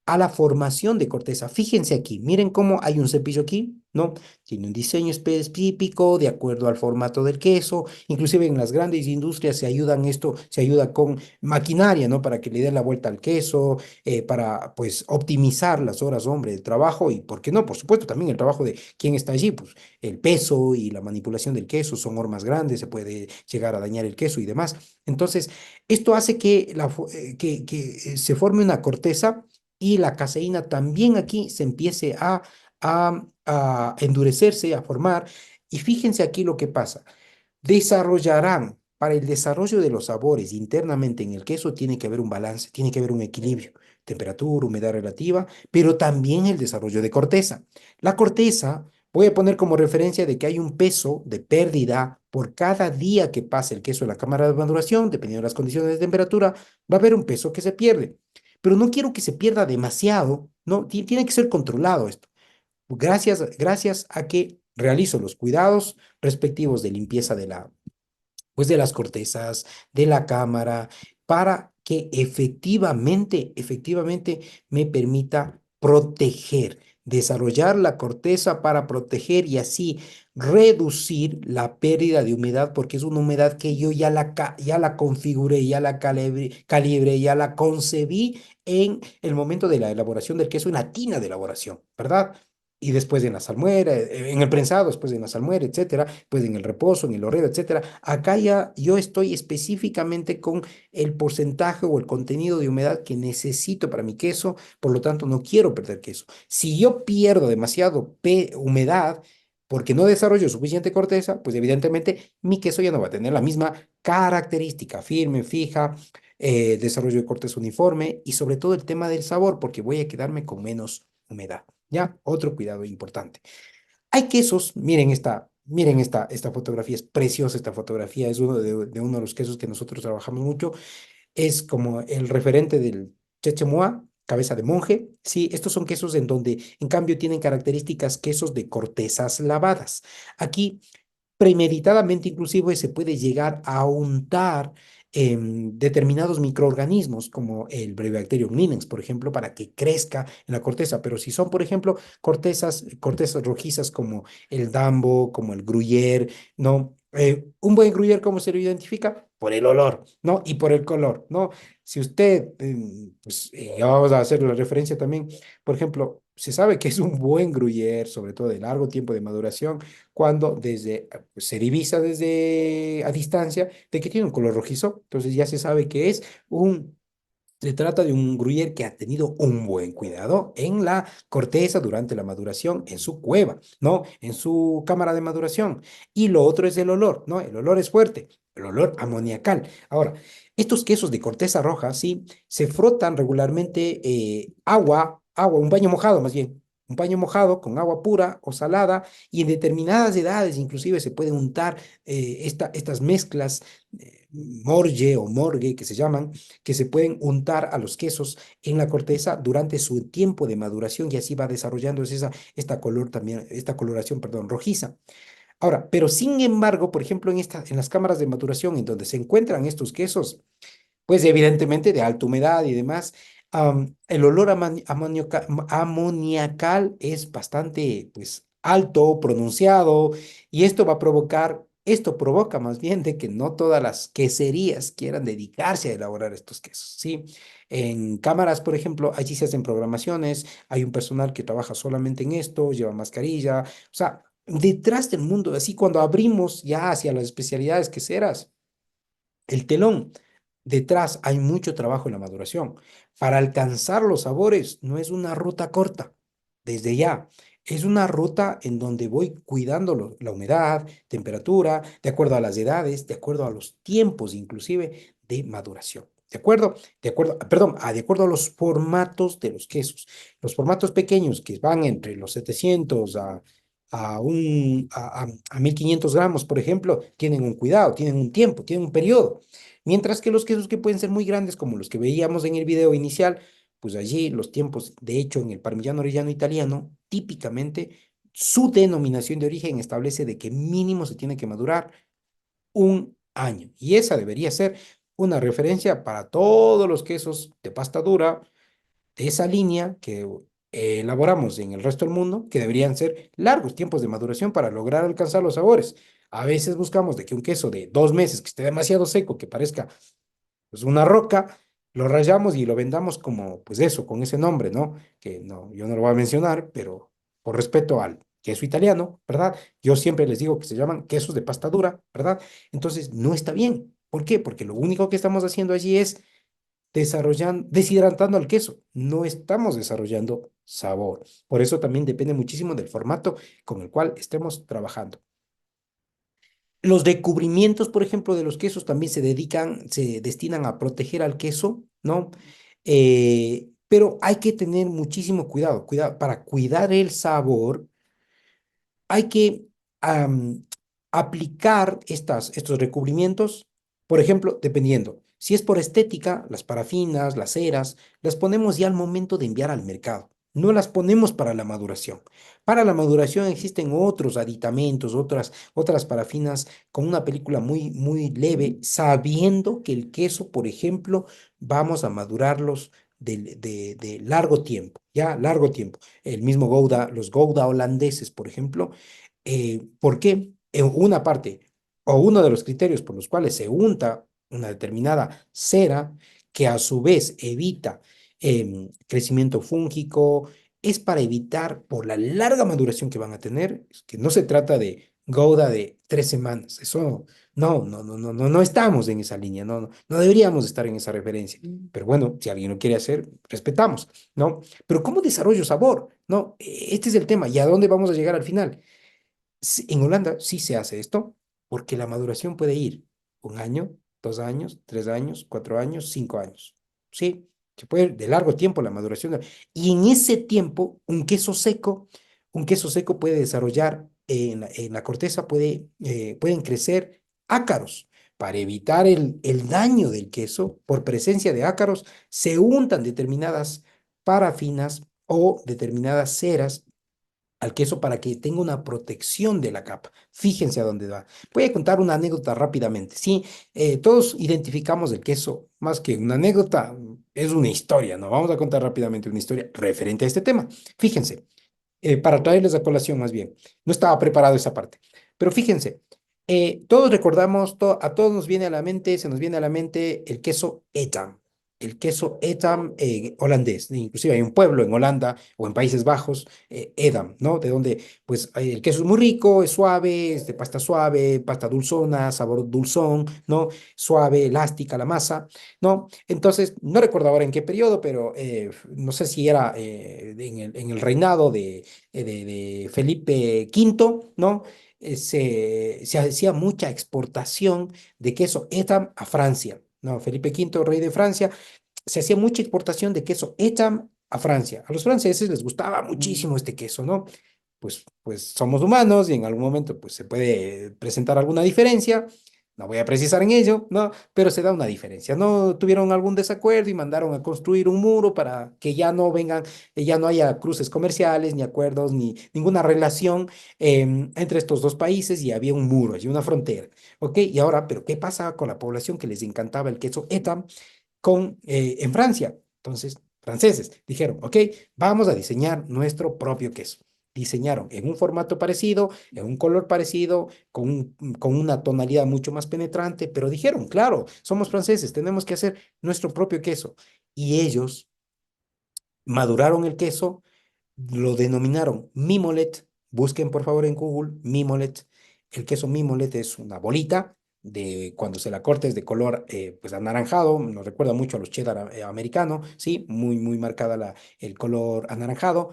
a la formación de corteza. Fíjense aquí, miren cómo hay un cepillo aquí, ¿no? Tiene un diseño específico de acuerdo al formato del queso. Inclusive en las grandes industrias se ayuda con maquinaria, ¿no? Para que le dé la vuelta al queso, para pues optimizar las horas, hombre, de trabajo y, ¿por qué no? Por supuesto, también el trabajo de quien está allí, pues el peso y la manipulación del queso son hormas grandes, se puede llegar a dañar el queso y demás. Entonces, esto hace que se forme una corteza y la caseína también aquí se empiece a endurecerse, a formar. Y fíjense aquí lo que pasa. Desarrollarán, para el desarrollo de los sabores internamente en el queso tiene que haber un balance, tiene que haber un equilibrio, temperatura, humedad relativa, pero también el desarrollo de corteza. La corteza, voy a poner como referencia de que hay un peso de pérdida por cada día que pase el queso en la cámara de maduración, dependiendo de las condiciones de temperatura, va a haber un peso que se pierde. Pero no quiero que se pierda demasiado, ¿no? Tiene que ser controlado esto. Gracias a que realizo los cuidados respectivos de limpieza pues de las cortezas, de la cámara, para que efectivamente me permita proteger, desarrollar la corteza para proteger y así reducir la pérdida de humedad, porque es una humedad que yo ya la configuré, ya la calibré, ya la concebí en el momento de la elaboración del queso, en la tina de elaboración, ¿verdad? Y después en la salmuera, en el prensado, después en la salmuera, etcétera, pues en el reposo, en el hornero, etcétera. Acá ya yo estoy específicamente con el porcentaje o el contenido de humedad que necesito para mi queso, por lo tanto no quiero perder queso. Si yo pierdo demasiado humedad porque no desarrollo suficiente corteza, pues evidentemente mi queso ya no va a tener la misma característica firme, fija, desarrollo de corteza uniforme y sobre todo el tema del sabor, porque voy a quedarme con menos humedad. ¿Ya? Otro cuidado importante. Hay quesos, esta fotografía, es preciosa esta fotografía, es uno de los quesos que nosotros trabajamos mucho, es como el referente del Chechemois, cabeza de monje, sí, estos son quesos en donde en cambio tienen características quesos de cortezas lavadas. Aquí premeditadamente inclusive se puede llegar a untar determinados microorganismos como el Brevibacterium linens, por ejemplo, para que crezca en la corteza. Pero si son, por ejemplo, cortezas rojizas como el Dambo, como el Gruyère, ¿no? Un buen Gruyère, ¿cómo se lo identifica? Por el olor, ¿no? Y por el color, ¿no? Si usted, pues, ya vamos a hacer la referencia también, por ejemplo, se sabe que es un buen Gruyère, sobre todo de largo tiempo de maduración, cuando pues, se divisa desde a distancia de que tiene un color rojizo, entonces ya se sabe que se trata de un gruyere que ha tenido un buen cuidado en la corteza durante la maduración, en su cueva, ¿no? En su cámara de maduración. Y lo otro es el olor, ¿no? El olor es fuerte, el olor amoniacal. Ahora, estos quesos de corteza roja, sí, se frotan regularmente un baño mojado más bien. Un paño mojado con agua pura o salada y en determinadas edades inclusive se pueden untar estas mezclas morge o morgue que se llaman, que se pueden untar a los quesos en la corteza durante su tiempo de maduración y así va desarrollándose esta coloración, perdón, rojiza. Ahora, pero sin embargo, por ejemplo, en las cámaras de maduración en donde se encuentran estos quesos, pues evidentemente de alta humedad y demás, el olor amoniacal es bastante, pues, alto, pronunciado, y esto provoca más bien de que no todas las queserías quieran dedicarse a elaborar estos quesos, ¿sí? En cámaras, por ejemplo, allí se hacen programaciones, hay un personal que trabaja solamente en esto, lleva mascarilla, o sea, Detrás del mundo, así cuando abrimos ya hacia las especialidades queseras, el telón, detrás hay mucho trabajo en la maduración. Para alcanzar los sabores no es una ruta corta, desde ya. Es una ruta en donde voy cuidando la humedad, temperatura, de acuerdo a las edades, de acuerdo a los tiempos inclusive de maduración. ¿De acuerdo? De acuerdo, perdón, de acuerdo a los formatos de los quesos. Los formatos pequeños que van entre los 700 a 1500 gramos, por ejemplo, tienen un cuidado, tienen un tiempo, tienen un periodo. Mientras que los quesos que pueden ser muy grandes, como los que veíamos en el video inicial, pues allí los tiempos, de hecho, en el parmigiano reggiano italiano, típicamente su denominación de origen establece de que mínimo se tiene que madurar un año. Y esa debería ser una referencia para todos los quesos de pasta dura de esa línea que elaboramos en el resto del mundo, que deberían ser largos tiempos de maduración para lograr alcanzar los sabores. A veces buscamos de que un queso de 2 meses que esté demasiado seco, que parezca pues una roca, lo rayamos y lo vendamos como, pues eso, con ese nombre, ¿no? Que no, yo no lo voy a mencionar, pero por respeto al queso italiano, ¿verdad? Yo siempre les digo que se llaman quesos de pasta dura, ¿verdad? Entonces, no está bien. ¿Por qué? Porque lo único que estamos haciendo allí es desarrollando, deshidratando al queso. No estamos desarrollando sabor. Por eso también depende muchísimo del formato con el cual estemos trabajando. Los recubrimientos, por ejemplo, de los quesos también se destinan a proteger al queso, ¿no? Pero hay que tener muchísimo cuidado, para cuidar el sabor hay que am, aplicar estos recubrimientos, por ejemplo, dependiendo. Si es por estética, las parafinas, las ceras, las ponemos ya al momento de enviar al mercado. No las ponemos para la maduración. Para la maduración existen otros aditamentos, otras parafinas con una película muy, muy leve, sabiendo que el queso, por ejemplo, vamos a madurarlos de largo tiempo, ya largo tiempo. El mismo Gouda, los Gouda holandeses, por ejemplo, ¿por qué? En una parte o uno de los criterios por los cuales se unta una determinada cera, que a su vez evita crecimiento fúngico, es para evitar por la larga maduración que van a tener, es que no se trata de Gouda de 3 semanas, eso no estamos en esa línea, no deberíamos estar en esa referencia. Pero bueno, si alguien lo quiere hacer, respetamos, ¿no? Pero ¿cómo desarrollo sabor? No, este es el tema. ¿Y a dónde vamos a llegar al final? En Holanda sí se hace esto, porque la maduración puede ir 1 año, 2 años, 3 años, 4 años, 5 años. Sí, se puede ir de largo tiempo la maduración. Y en ese tiempo, un queso seco puede desarrollar en la corteza, pueden crecer ácaros. Para evitar el daño del queso por presencia de ácaros, se untan determinadas parafinas o determinadas ceras al queso para que tenga una protección de la capa. Fíjense a dónde va. Voy a contar una anécdota rápidamente. Sí, todos identificamos el queso, más que una anécdota, es una historia, ¿no? Vamos a contar rápidamente una historia referente a este tema. Fíjense, para traerles a colación más bien. No estaba preparado esa parte. Pero fíjense, todos recordamos, a todos nos viene a la mente, se nos viene a la mente el queso Edam. El queso Edam holandés. Inclusive hay un pueblo en Holanda o en Países Bajos, Edam, ¿no? De donde, pues, el queso es muy rico, es suave, es de pasta suave, pasta dulzona, sabor dulzón, ¿no? Suave, elástica la masa, ¿no? Entonces, no recuerdo ahora en qué periodo, pero no sé si era en el reinado de Felipe V, ¿no? Se hacía mucha exportación de queso Edam a Francia, ¿no? Felipe V, rey de Francia, se hacía mucha exportación de queso Edam a Francia. A los franceses les gustaba muchísimo este queso, ¿no? Pues somos humanos y en algún momento pues se puede presentar alguna diferencia. No voy a precisar en ello, ¿no? Pero se da una diferencia. No tuvieron algún desacuerdo y mandaron a construir un muro para que ya no vengan, ya no haya cruces comerciales, ni acuerdos, ni ninguna relación entre estos dos países y había un muro, allí una frontera, ¿ok? Y ahora, ¿pero qué pasa con la población que les encantaba el queso Etam en Francia? Entonces, franceses dijeron, ok, vamos a diseñar nuestro propio queso. Diseñaron en un formato parecido, en un color parecido, con una tonalidad mucho más penetrante, pero dijeron, claro, somos franceses, tenemos que hacer nuestro propio queso. Y ellos maduraron el queso, lo denominaron Mimolet, Busquen por favor en Google Mimolet. El queso Mimolet es una bolita de cuando se la corta es de color pues anaranjado, nos recuerda mucho a los cheddar americano, sí, muy muy marcada el color anaranjado,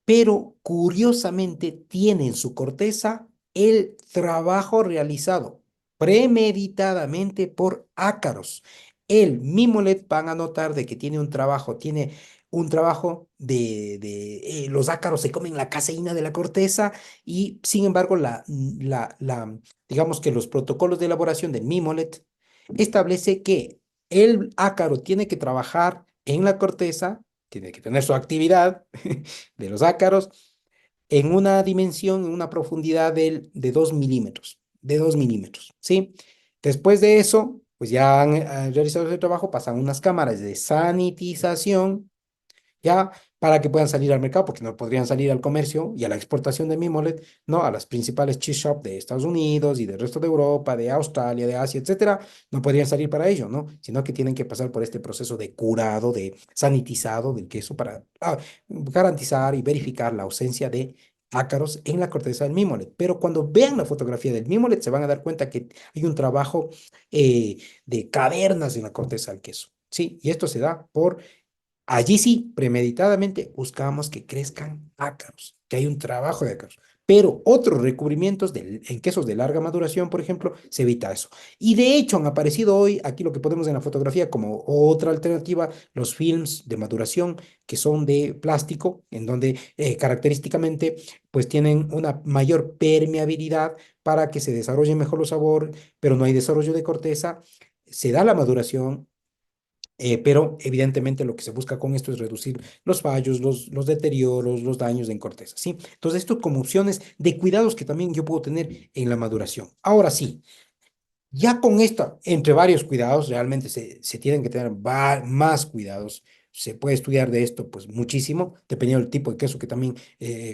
pero curiosamente tiene en su corteza el trabajo realizado premeditadamente por ácaros. El Mimolet van a notar de que tiene un trabajo los ácaros se comen la caseína de la corteza y sin embargo digamos que los protocolos de elaboración del Mimolet establece que el ácaro tiene que trabajar en la corteza, tiene que tener su actividad de los ácaros en una dimensión, en una profundidad de 2 milímetros, ¿sí? Después de eso, pues ya han realizado ese trabajo, pasan unas cámaras de sanitización ya para que puedan salir al mercado, porque no podrían salir al comercio y a la exportación de Mimolet, ¿no? A las principales cheese shop de Estados Unidos y del resto de Europa, de Australia, de Asia, etcétera, no podrían salir para ello, ¿no? Sino que tienen que pasar por este proceso de curado, de sanitizado del queso para garantizar y verificar la ausencia de ácaros en la corteza del Mimolet. Pero cuando vean la fotografía del Mimolet, se van a dar cuenta que hay un trabajo de cavernas en la corteza del queso, ¿sí? Y esto se da por allí sí, premeditadamente buscamos que crezcan ácaros, que hay un trabajo de ácaros. Pero otros recubrimientos en quesos de larga maduración, por ejemplo, se evita eso. Y de hecho han aparecido hoy, aquí lo que podemos en la fotografía como otra alternativa, los films de maduración que son de plástico, en donde característicamente pues tienen una mayor permeabilidad para que se desarrolle mejor los sabores, pero no hay desarrollo de corteza. Se da la maduración, pero evidentemente lo que se busca con esto es reducir los fallos, los deterioros, los daños en corteza, ¿sí? Entonces, esto como opciones de cuidados que también yo puedo tener en la maduración. Ahora sí, ya con esto, entre varios cuidados, realmente se tienen que tener más cuidados. Se puede estudiar de esto, pues muchísimo, dependiendo del tipo de queso que también,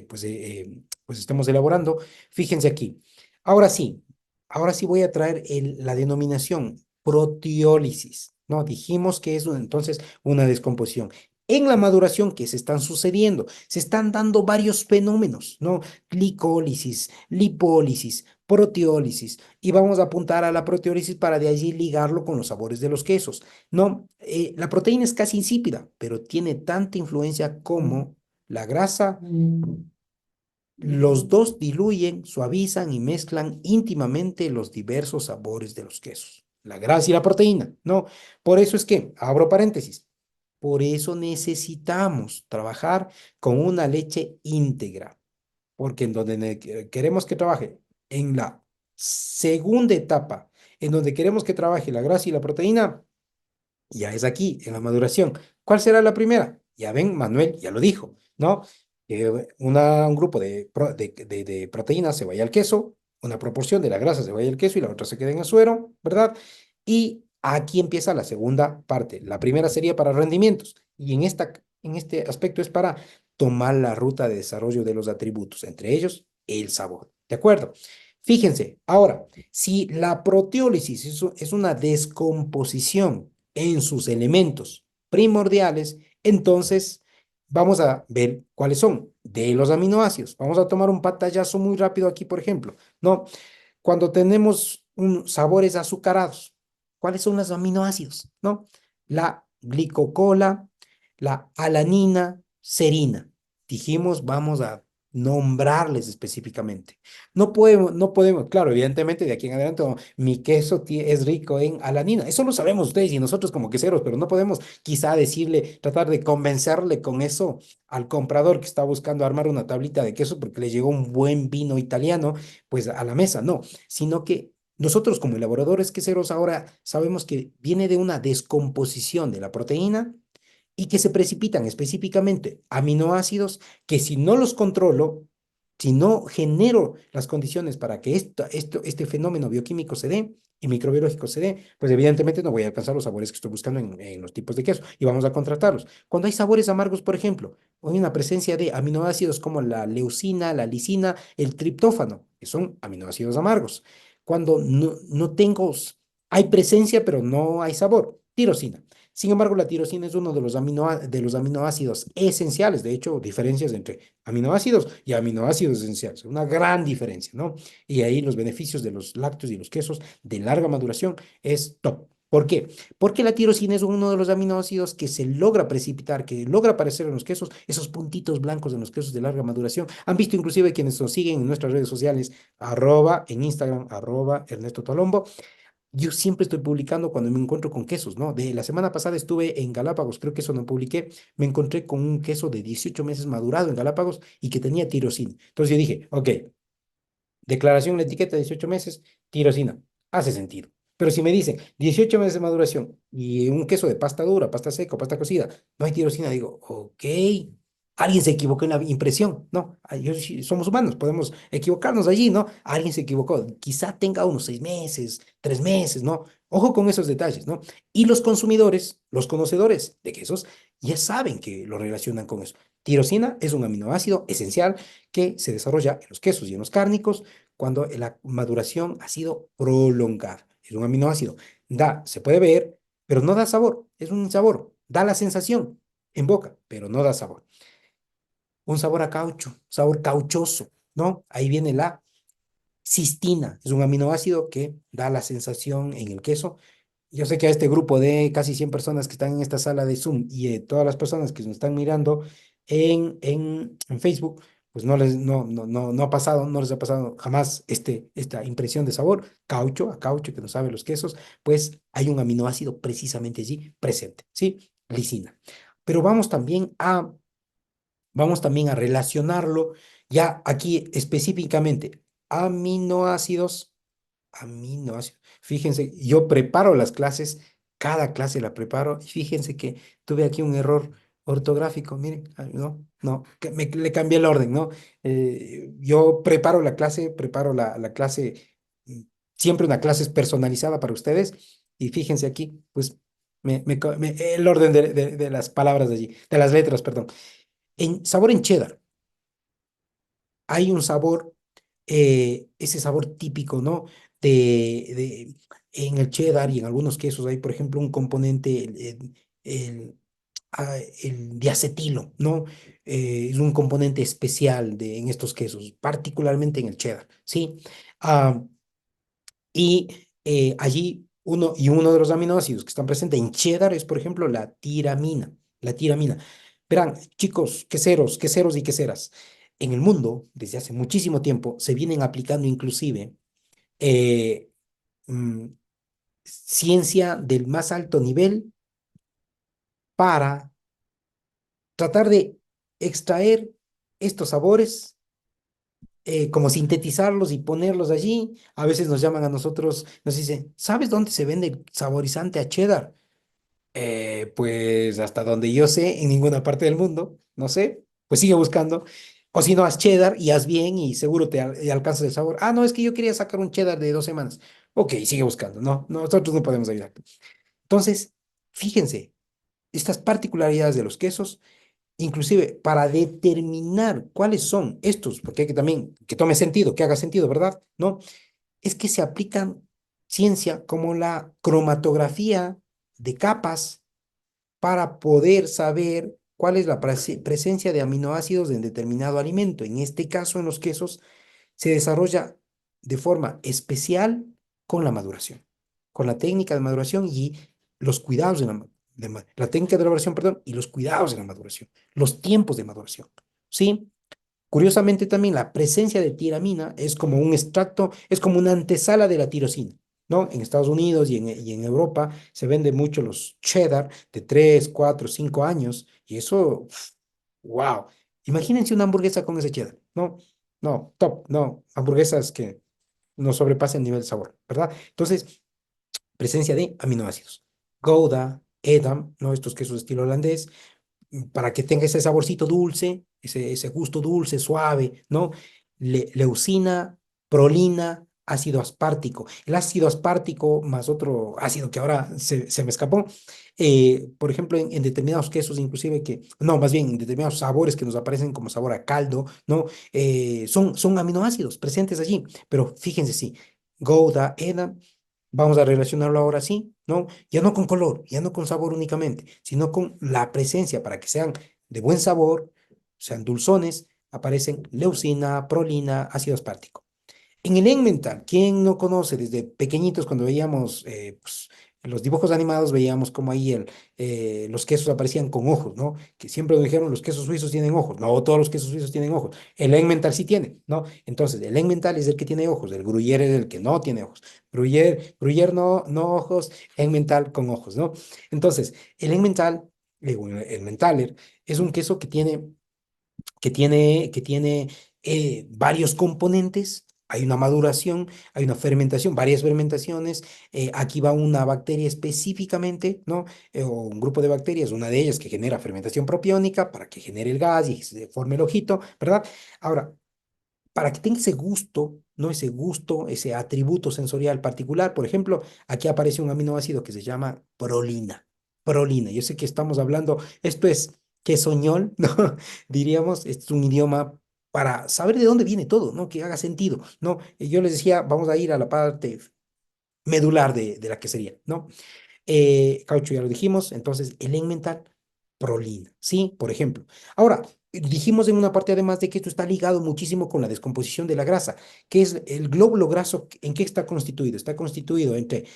pues estemos elaborando. Fíjense aquí. Ahora sí, ahora sí voy a traer la denominación proteólisis, ¿no? Dijimos que es entonces una descomposición. En la maduración que se están sucediendo, se están dando varios fenómenos, ¿no? Glicólisis, lipólisis, proteólisis y vamos a apuntar a la proteólisis para de allí ligarlo con los sabores de los quesos. No, la proteína es casi insípida, pero tiene tanta influencia como la grasa. Los dos diluyen, suavizan y mezclan íntimamente los diversos sabores de los quesos. La grasa y la proteína, ¿no? Por eso es que, abro paréntesis, por eso necesitamos trabajar con una leche íntegra porque en donde queremos que trabaje en la segunda etapa, en donde queremos que trabaje la grasa y la proteína, ya es aquí, en la maduración. ¿Cuál será la primera? Ya ven, Manuel ya lo dijo, ¿no? Que un grupo de proteínas se vaya al queso, una proporción de la grasa se vaya al queso y la otra se quede en el suero, ¿verdad? Y aquí empieza la segunda parte. La primera sería para rendimientos y en este aspecto es para tomar la ruta de desarrollo de los atributos, entre ellos el sabor. ¿De acuerdo? Fíjense, ahora, si la proteólisis es una descomposición en sus elementos primordiales, entonces vamos a ver cuáles son de los aminoácidos. Vamos a tomar un pantallazo muy rápido aquí, por ejemplo, ¿no? Cuando tenemos sabores azucarados, ¿cuáles son los aminoácidos? ¿No? La glicocola, la alanina, serina. Dijimos, vamos a nombrarles específicamente. No podemos, claro, evidentemente de aquí en adelante, oh, mi queso es rico en alanina. Eso lo sabemos ustedes y nosotros como queseros, pero no podemos quizá decirle, tratar de convencerle con eso al comprador que está buscando armar una tablita de queso porque le llegó un buen vino italiano, pues a la mesa, no, sino que nosotros como elaboradores queseros ahora sabemos que viene de una descomposición de la proteína y que se precipitan específicamente aminoácidos que si no los controlo, si no genero las condiciones para que este fenómeno bioquímico se dé y microbiológico se dé, pues evidentemente no voy a alcanzar los sabores que estoy buscando en los tipos de queso y vamos a contratarlos. Cuando hay sabores amargos, por ejemplo, hay una presencia de aminoácidos como la leucina, la lisina, el triptófano, que son aminoácidos amargos. Cuando no tengo, hay presencia pero no hay sabor, tirosina. Sin embargo, la tirosina es uno de de los aminoácidos esenciales. De hecho, diferencias entre aminoácidos y aminoácidos esenciales. Una gran diferencia, ¿no? Y ahí los beneficios de los lácteos y los quesos de larga maduración es top. ¿Por qué? Porque la tirosina es uno de los aminoácidos que se logra precipitar, que logra aparecer en los quesos, esos puntitos blancos en los quesos de larga maduración. Han visto inclusive quienes nos siguen en nuestras redes sociales, en Instagram, Ernesto Tolombo. Yo siempre estoy publicando cuando me encuentro con quesos, ¿no? De la semana pasada estuve en Galápagos, creo que eso no publiqué, me encontré con un queso de 18 meses madurado en Galápagos y que tenía tirosina. Entonces yo dije, ok, declaración en la etiqueta, 18 meses, tirosina. Hace sentido. Pero si me dicen 18 meses de maduración y un queso de pasta dura, pasta seca, o pasta cocida, no hay tirosina, digo, ok, alguien se equivocó en la impresión, ¿no? Somos humanos, podemos equivocarnos allí, ¿no? Alguien se equivocó, quizá tenga unos 6 meses, 3 meses, ¿no? Ojo con esos detalles, ¿no? Y los consumidores, los conocedores de quesos, ya saben que lo relacionan con eso. Tirosina es un aminoácido esencial que se desarrolla en los quesos y en los cárnicos cuando la maduración ha sido prolongada. Es un aminoácido. Se puede ver, pero no da sabor. Es un sabor. Da la sensación en boca, pero no da sabor. Un sabor a caucho, sabor cauchoso, ¿no? Ahí viene la cistina. Es un aminoácido que da la sensación en el queso. Yo sé que a este grupo de casi 100 personas que están en esta sala de Zoom y todas las personas que nos están mirando en Facebook, pues no ha pasado, no les ha pasado jamás esta impresión de sabor, caucho, a caucho que no sabe los quesos, pues hay un aminoácido precisamente allí presente, ¿sí? Lisina. Pero vamos también a relacionarlo ya aquí específicamente, aminoácidos. Aminoácidos. Fíjense, yo preparo las clases, cada clase la preparo, y fíjense que tuve aquí un error ortográfico, miren, no, no, le cambié el orden, ¿no? Yo preparo la clase, la clase, mm, siempre una clase es personalizada para ustedes, y fíjense aquí, pues, el orden de las palabras de allí, de las letras, perdón. Sabor en cheddar, hay un sabor, ese sabor típico, ¿no? De, en el cheddar y en algunos quesos hay, por ejemplo, un componente, el, el diacetilo, ¿no? Es un componente especial en estos quesos, particularmente en el cheddar, ¿sí? Ah, allí uno de los aminoácidos que están presentes en cheddar es, por ejemplo, la tiramina. La tiramina. Verán, chicos, queseros y queseras, en el mundo, desde hace muchísimo tiempo, se vienen aplicando inclusive eh, mm, ciencia del más alto nivel para tratar de extraer estos sabores, como sintetizarlos y ponerlos allí. A veces nos llaman a nosotros, nos dicen, ¿sabes dónde se vende el saborizante a cheddar? Pues hasta donde yo sé, en ninguna parte del mundo, no sé, pues sigue buscando. O si no, haz cheddar y haz bien y seguro te alcanzas el sabor. Ah, no, es que yo quería sacar un cheddar de 2 semanas. Ok, sigue buscando. No, nosotros no podemos ayudar. Entonces, fíjense, estas particularidades de los quesos, inclusive para determinar cuáles son estos, porque hay que también que tome sentido, que haga sentido, ¿verdad? ¿No? Es que se aplican ciencia como la cromatografía de capas para poder saber cuál es la presencia de aminoácidos en determinado alimento. En este caso, en los quesos, se desarrolla de forma especial con la maduración, con la técnica de maduración y los cuidados la técnica de elaboración, perdón, y los cuidados de la maduración, los tiempos de maduración. ¿Sí? Curiosamente también la presencia de tiramina es como un extracto, es como una antesala de la tirosina, ¿no? En Estados Unidos y en Europa se venden mucho los cheddar de 3, 4, 5 años y eso, wow. Imagínense una hamburguesa con ese cheddar, ¿no? No, top, no, hamburguesas que no sobrepasen el nivel de sabor, ¿verdad? Entonces, presencia de aminoácidos. Gouda, Edam, ¿no? Estos quesos de estilo holandés, para que tenga ese saborcito dulce, ese gusto dulce, suave, ¿no? Leucina, prolina, ácido aspartico. El ácido aspartico más otro ácido que ahora se me escapó, por ejemplo, en determinados quesos, inclusive no, más bien en determinados sabores que nos aparecen como sabor a caldo, ¿no? Son aminoácidos presentes allí, pero fíjense, sí, Gouda, Edam, Vamos a relacionarlo ahora sí, ¿no? Ya no con color, ya no con sabor únicamente, sino con la presencia para que sean de buen sabor, sean dulzones, aparecen leucina, prolina, ácido aspartico. En el Emmental, ¿quién no conoce desde pequeñitos cuando veíamos pues, los dibujos animados, veíamos como ahí los quesos aparecían con ojos, ¿no? Que siempre nos dijeron los quesos suizos tienen ojos. No, todos los quesos suizos tienen ojos. El Emmental sí tiene, ¿no? Entonces, el Emmental es el que tiene ojos, el Gruyère es el que no tiene ojos. Gruyère no, no ojos, Emmental con ojos, ¿no? Entonces, el Emmental, bueno, el Emmentaler, es un queso que tiene varios componentes. Hay una maduración, hay una fermentación, varias fermentaciones. Aquí va una bacteria específicamente, ¿no? O un grupo de bacterias, una de ellas que genera fermentación propiónica para que genere el gas y se forme el ojito, ¿verdad? Ahora, para que tenga ese gusto, ¿no? Ese gusto, ese atributo sensorial particular, por ejemplo, aquí aparece un aminoácido que se llama prolina. Prolina. Yo sé que estamos hablando, esto es quesoñol, ¿no? Diríamos, esto es un idioma para saber de dónde viene todo, ¿no? Que haga sentido, ¿no? Yo les decía, vamos a ir a la parte medular de la quesería, ¿no? Caucho ya lo dijimos, entonces el Emmental, prolina, ¿sí? Por ejemplo. Ahora, dijimos en una parte además de que esto está ligado muchísimo con la descomposición de la grasa, que es el glóbulo graso, ¿en qué está constituido? Está constituido entre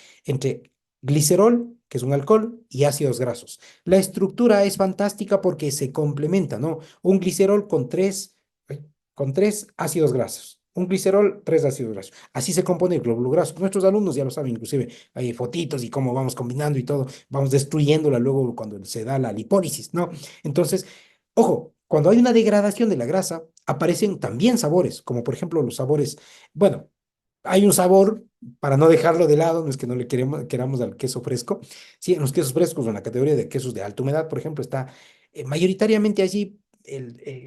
glicerol, que es un alcohol, y ácidos grasos. La estructura es fantástica porque se complementa, ¿no? Un glicerol con tres ácidos grasos. Un glicerol, tres ácidos grasos. Así se compone el glóbulo graso. Nuestros alumnos ya lo saben, inclusive hay fotitos y cómo vamos combinando y todo, vamos destruyéndola luego cuando se da la lipólisis, ¿no? Entonces, ojo, cuando hay una degradación de la grasa, aparecen también sabores, como por ejemplo los sabores, bueno, hay un sabor, para no dejarlo de lado, no es que no le queramos al queso fresco, sí, en los quesos frescos o en la categoría de quesos de alta humedad, por ejemplo, está mayoritariamente allí,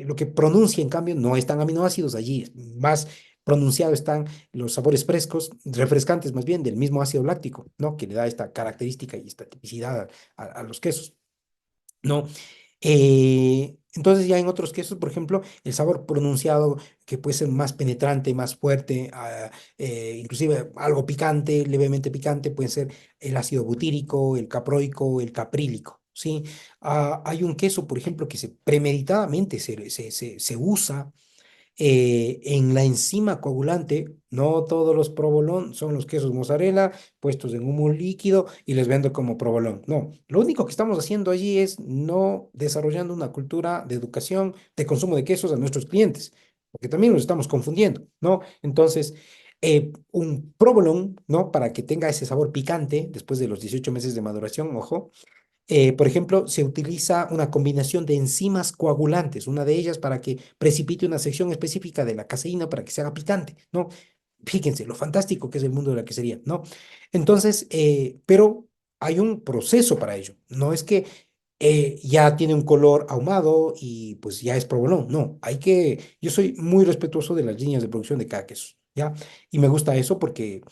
lo que pronuncia, en cambio, no están aminoácidos allí, más pronunciado están los sabores frescos, refrescantes más bien, del mismo ácido láctico, ¿no? Que le da esta característica y esta tipicidad a los quesos, ¿no? Entonces ya en otros quesos, por ejemplo, el sabor pronunciado que puede ser más penetrante, más fuerte, inclusive algo picante, levemente picante, puede ser el ácido butírico, el caproico, el caprílico, ¿sí? Hay un queso, por ejemplo, que premeditadamente se usa en la enzima coagulante. No todos los provolón son los quesos mozzarella puestos en humo líquido y les vendo como provolón. No, lo único que estamos haciendo allí es no desarrollando una cultura de educación de consumo de quesos a nuestros clientes, porque también los estamos confundiendo, ¿no? Entonces, un provolón, ¿no? Para que tenga ese sabor picante después de los 18 meses de maduración, ojo, por ejemplo, se utiliza una combinación de enzimas coagulantes, una de ellas para que precipite una sección específica de la caseína para que se haga picante, ¿no? Fíjense lo fantástico que es el mundo de la quesería, ¿no? Entonces, pero hay un proceso para ello. No es que ya tiene un color ahumado y pues ya es provolón. No, yo soy muy respetuoso de las líneas de producción de cada queso, ¿ya? Y me gusta eso porque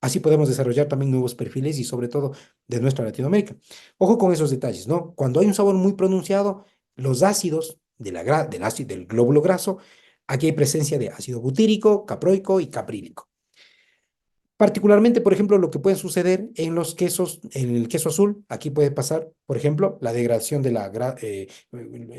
así podemos desarrollar también nuevos perfiles y sobre todo de nuestra Latinoamérica. Ojo con esos detalles, ¿no? Cuando hay un sabor muy pronunciado, los ácidos del glóbulo graso, aquí hay presencia de ácido butírico, caproico y caprílico. Particularmente, por ejemplo, lo que puede suceder en los quesos, en el queso azul, aquí puede pasar, por ejemplo,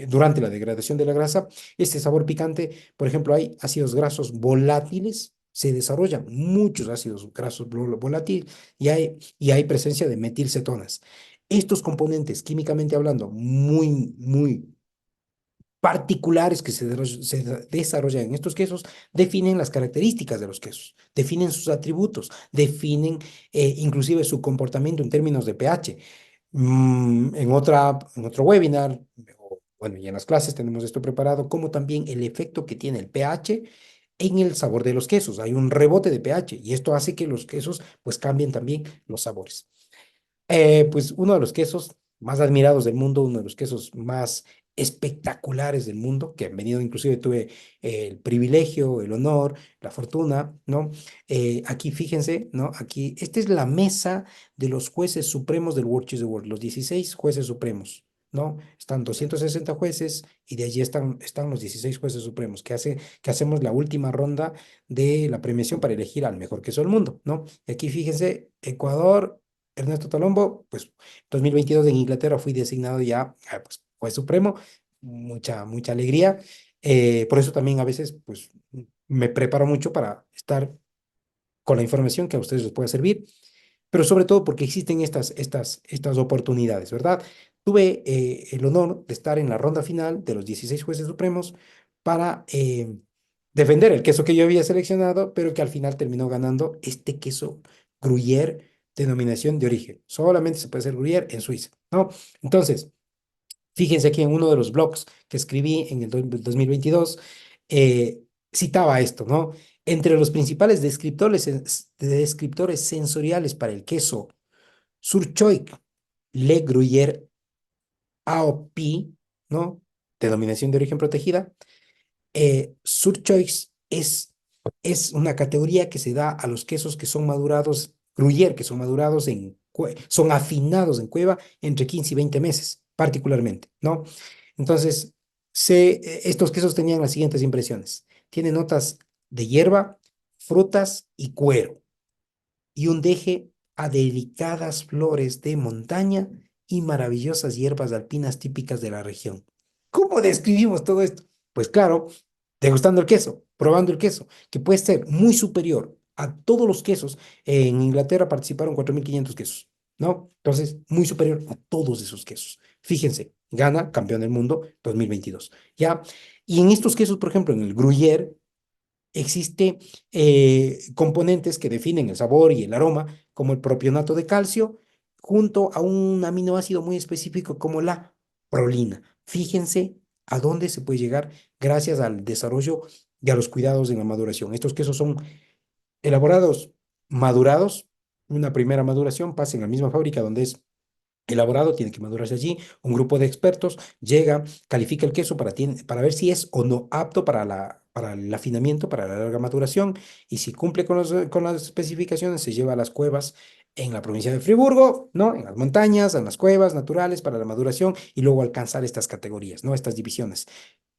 durante la degradación de la grasa, este sabor picante, por ejemplo, hay ácidos grasos volátiles, se desarrollan muchos ácidos grasos volátiles y hay presencia de metilcetonas. Estos componentes, químicamente hablando, muy, muy particulares que se desarrollan en estos quesos definen las características de los quesos, definen sus atributos, definen inclusive su comportamiento en términos de pH. En otro webinar, bueno, y en las clases tenemos esto preparado, como también el efecto que tiene el pH en el sabor de los quesos. Hay un rebote de pH y esto hace que los quesos pues cambien también los sabores. Pues uno de los quesos más admirados del mundo, uno de los quesos más espectaculares del mundo, que han venido, inclusive tuve el privilegio, el honor, la fortuna, ¿no? Aquí fíjense, ¿no? Esta es la mesa de los jueces supremos del World Cheese Award, los 16 jueces supremos, ¿no? Están 260 jueces y de allí están los 16 jueces supremos que hacemos la última ronda de la premiación para elegir al mejor queso del mundo, ¿no? Y aquí fíjense, Ecuador, Ernesto Talombo, pues 2022 en Inglaterra fui designado ya pues, juez supremo, mucha alegría. Por eso también a veces pues me preparo mucho para estar con la información que a ustedes les pueda servir, pero sobre todo porque existen estas oportunidades, ¿verdad? Tuve el honor de estar en la ronda final de los 16 jueces supremos para defender el queso que yo había seleccionado, pero que al final terminó ganando este queso Gruyère, denominación de origen. Solamente se puede hacer Gruyère en Suiza, ¿no? Entonces, fíjense aquí en uno de los blogs que escribí en el 2022, citaba esto, ¿no? Entre los principales descriptores sensoriales para el queso Surchoic Le Gruyère AOP, ¿no? Denominación de origen protegida. Surchoic es una categoría que se da a los quesos que son madurados, Gruyère, que son madurados son afinados en cueva entre 15 y 20 meses, particularmente, ¿no? Entonces, estos quesos tenían las siguientes impresiones. Tienen notas de hierba, frutas y cuero, y un deje a delicadas flores de montaña y maravillosas hierbas alpinas típicas de la región. ¿Cómo describimos todo esto? Pues claro, degustando el queso, probando el queso, que puede ser muy superior a todos los quesos. En Inglaterra participaron 4.500 quesos, ¿no? Entonces, muy superior a todos esos quesos. Fíjense, gana campeón del mundo 2022, ¿ya? Y en estos quesos, por ejemplo, en el Gruyère, existe componentes que definen el sabor y el aroma, como el propionato de calcio, junto a un aminoácido muy específico como la prolina. Fíjense a dónde se puede llegar gracias al desarrollo y a los cuidados en la maduración. Estos quesos son elaborados, madurados, una primera maduración, pasa en la misma fábrica donde es elaborado, tiene que madurarse allí. Un grupo de expertos llega, califica el queso para ver si es o no apto para el afinamiento, para la larga maduración, y si cumple con las especificaciones, se lleva a las cuevas en la provincia de Friburgo, ¿no? En las montañas, en las cuevas naturales para la maduración y luego alcanzar estas categorías, ¿no? Estas divisiones.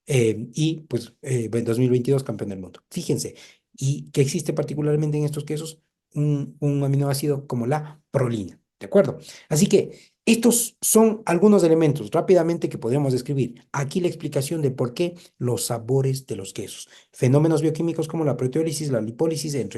Y pues en 2022 campeón del mundo. Fíjense, y que existe particularmente en estos quesos un aminoácido como la prolina, ¿de acuerdo? Así que estos son algunos elementos rápidamente que podríamos describir. Aquí la explicación de por qué los sabores de los quesos. Fenómenos bioquímicos como la proteólisis, la lipólisis, entre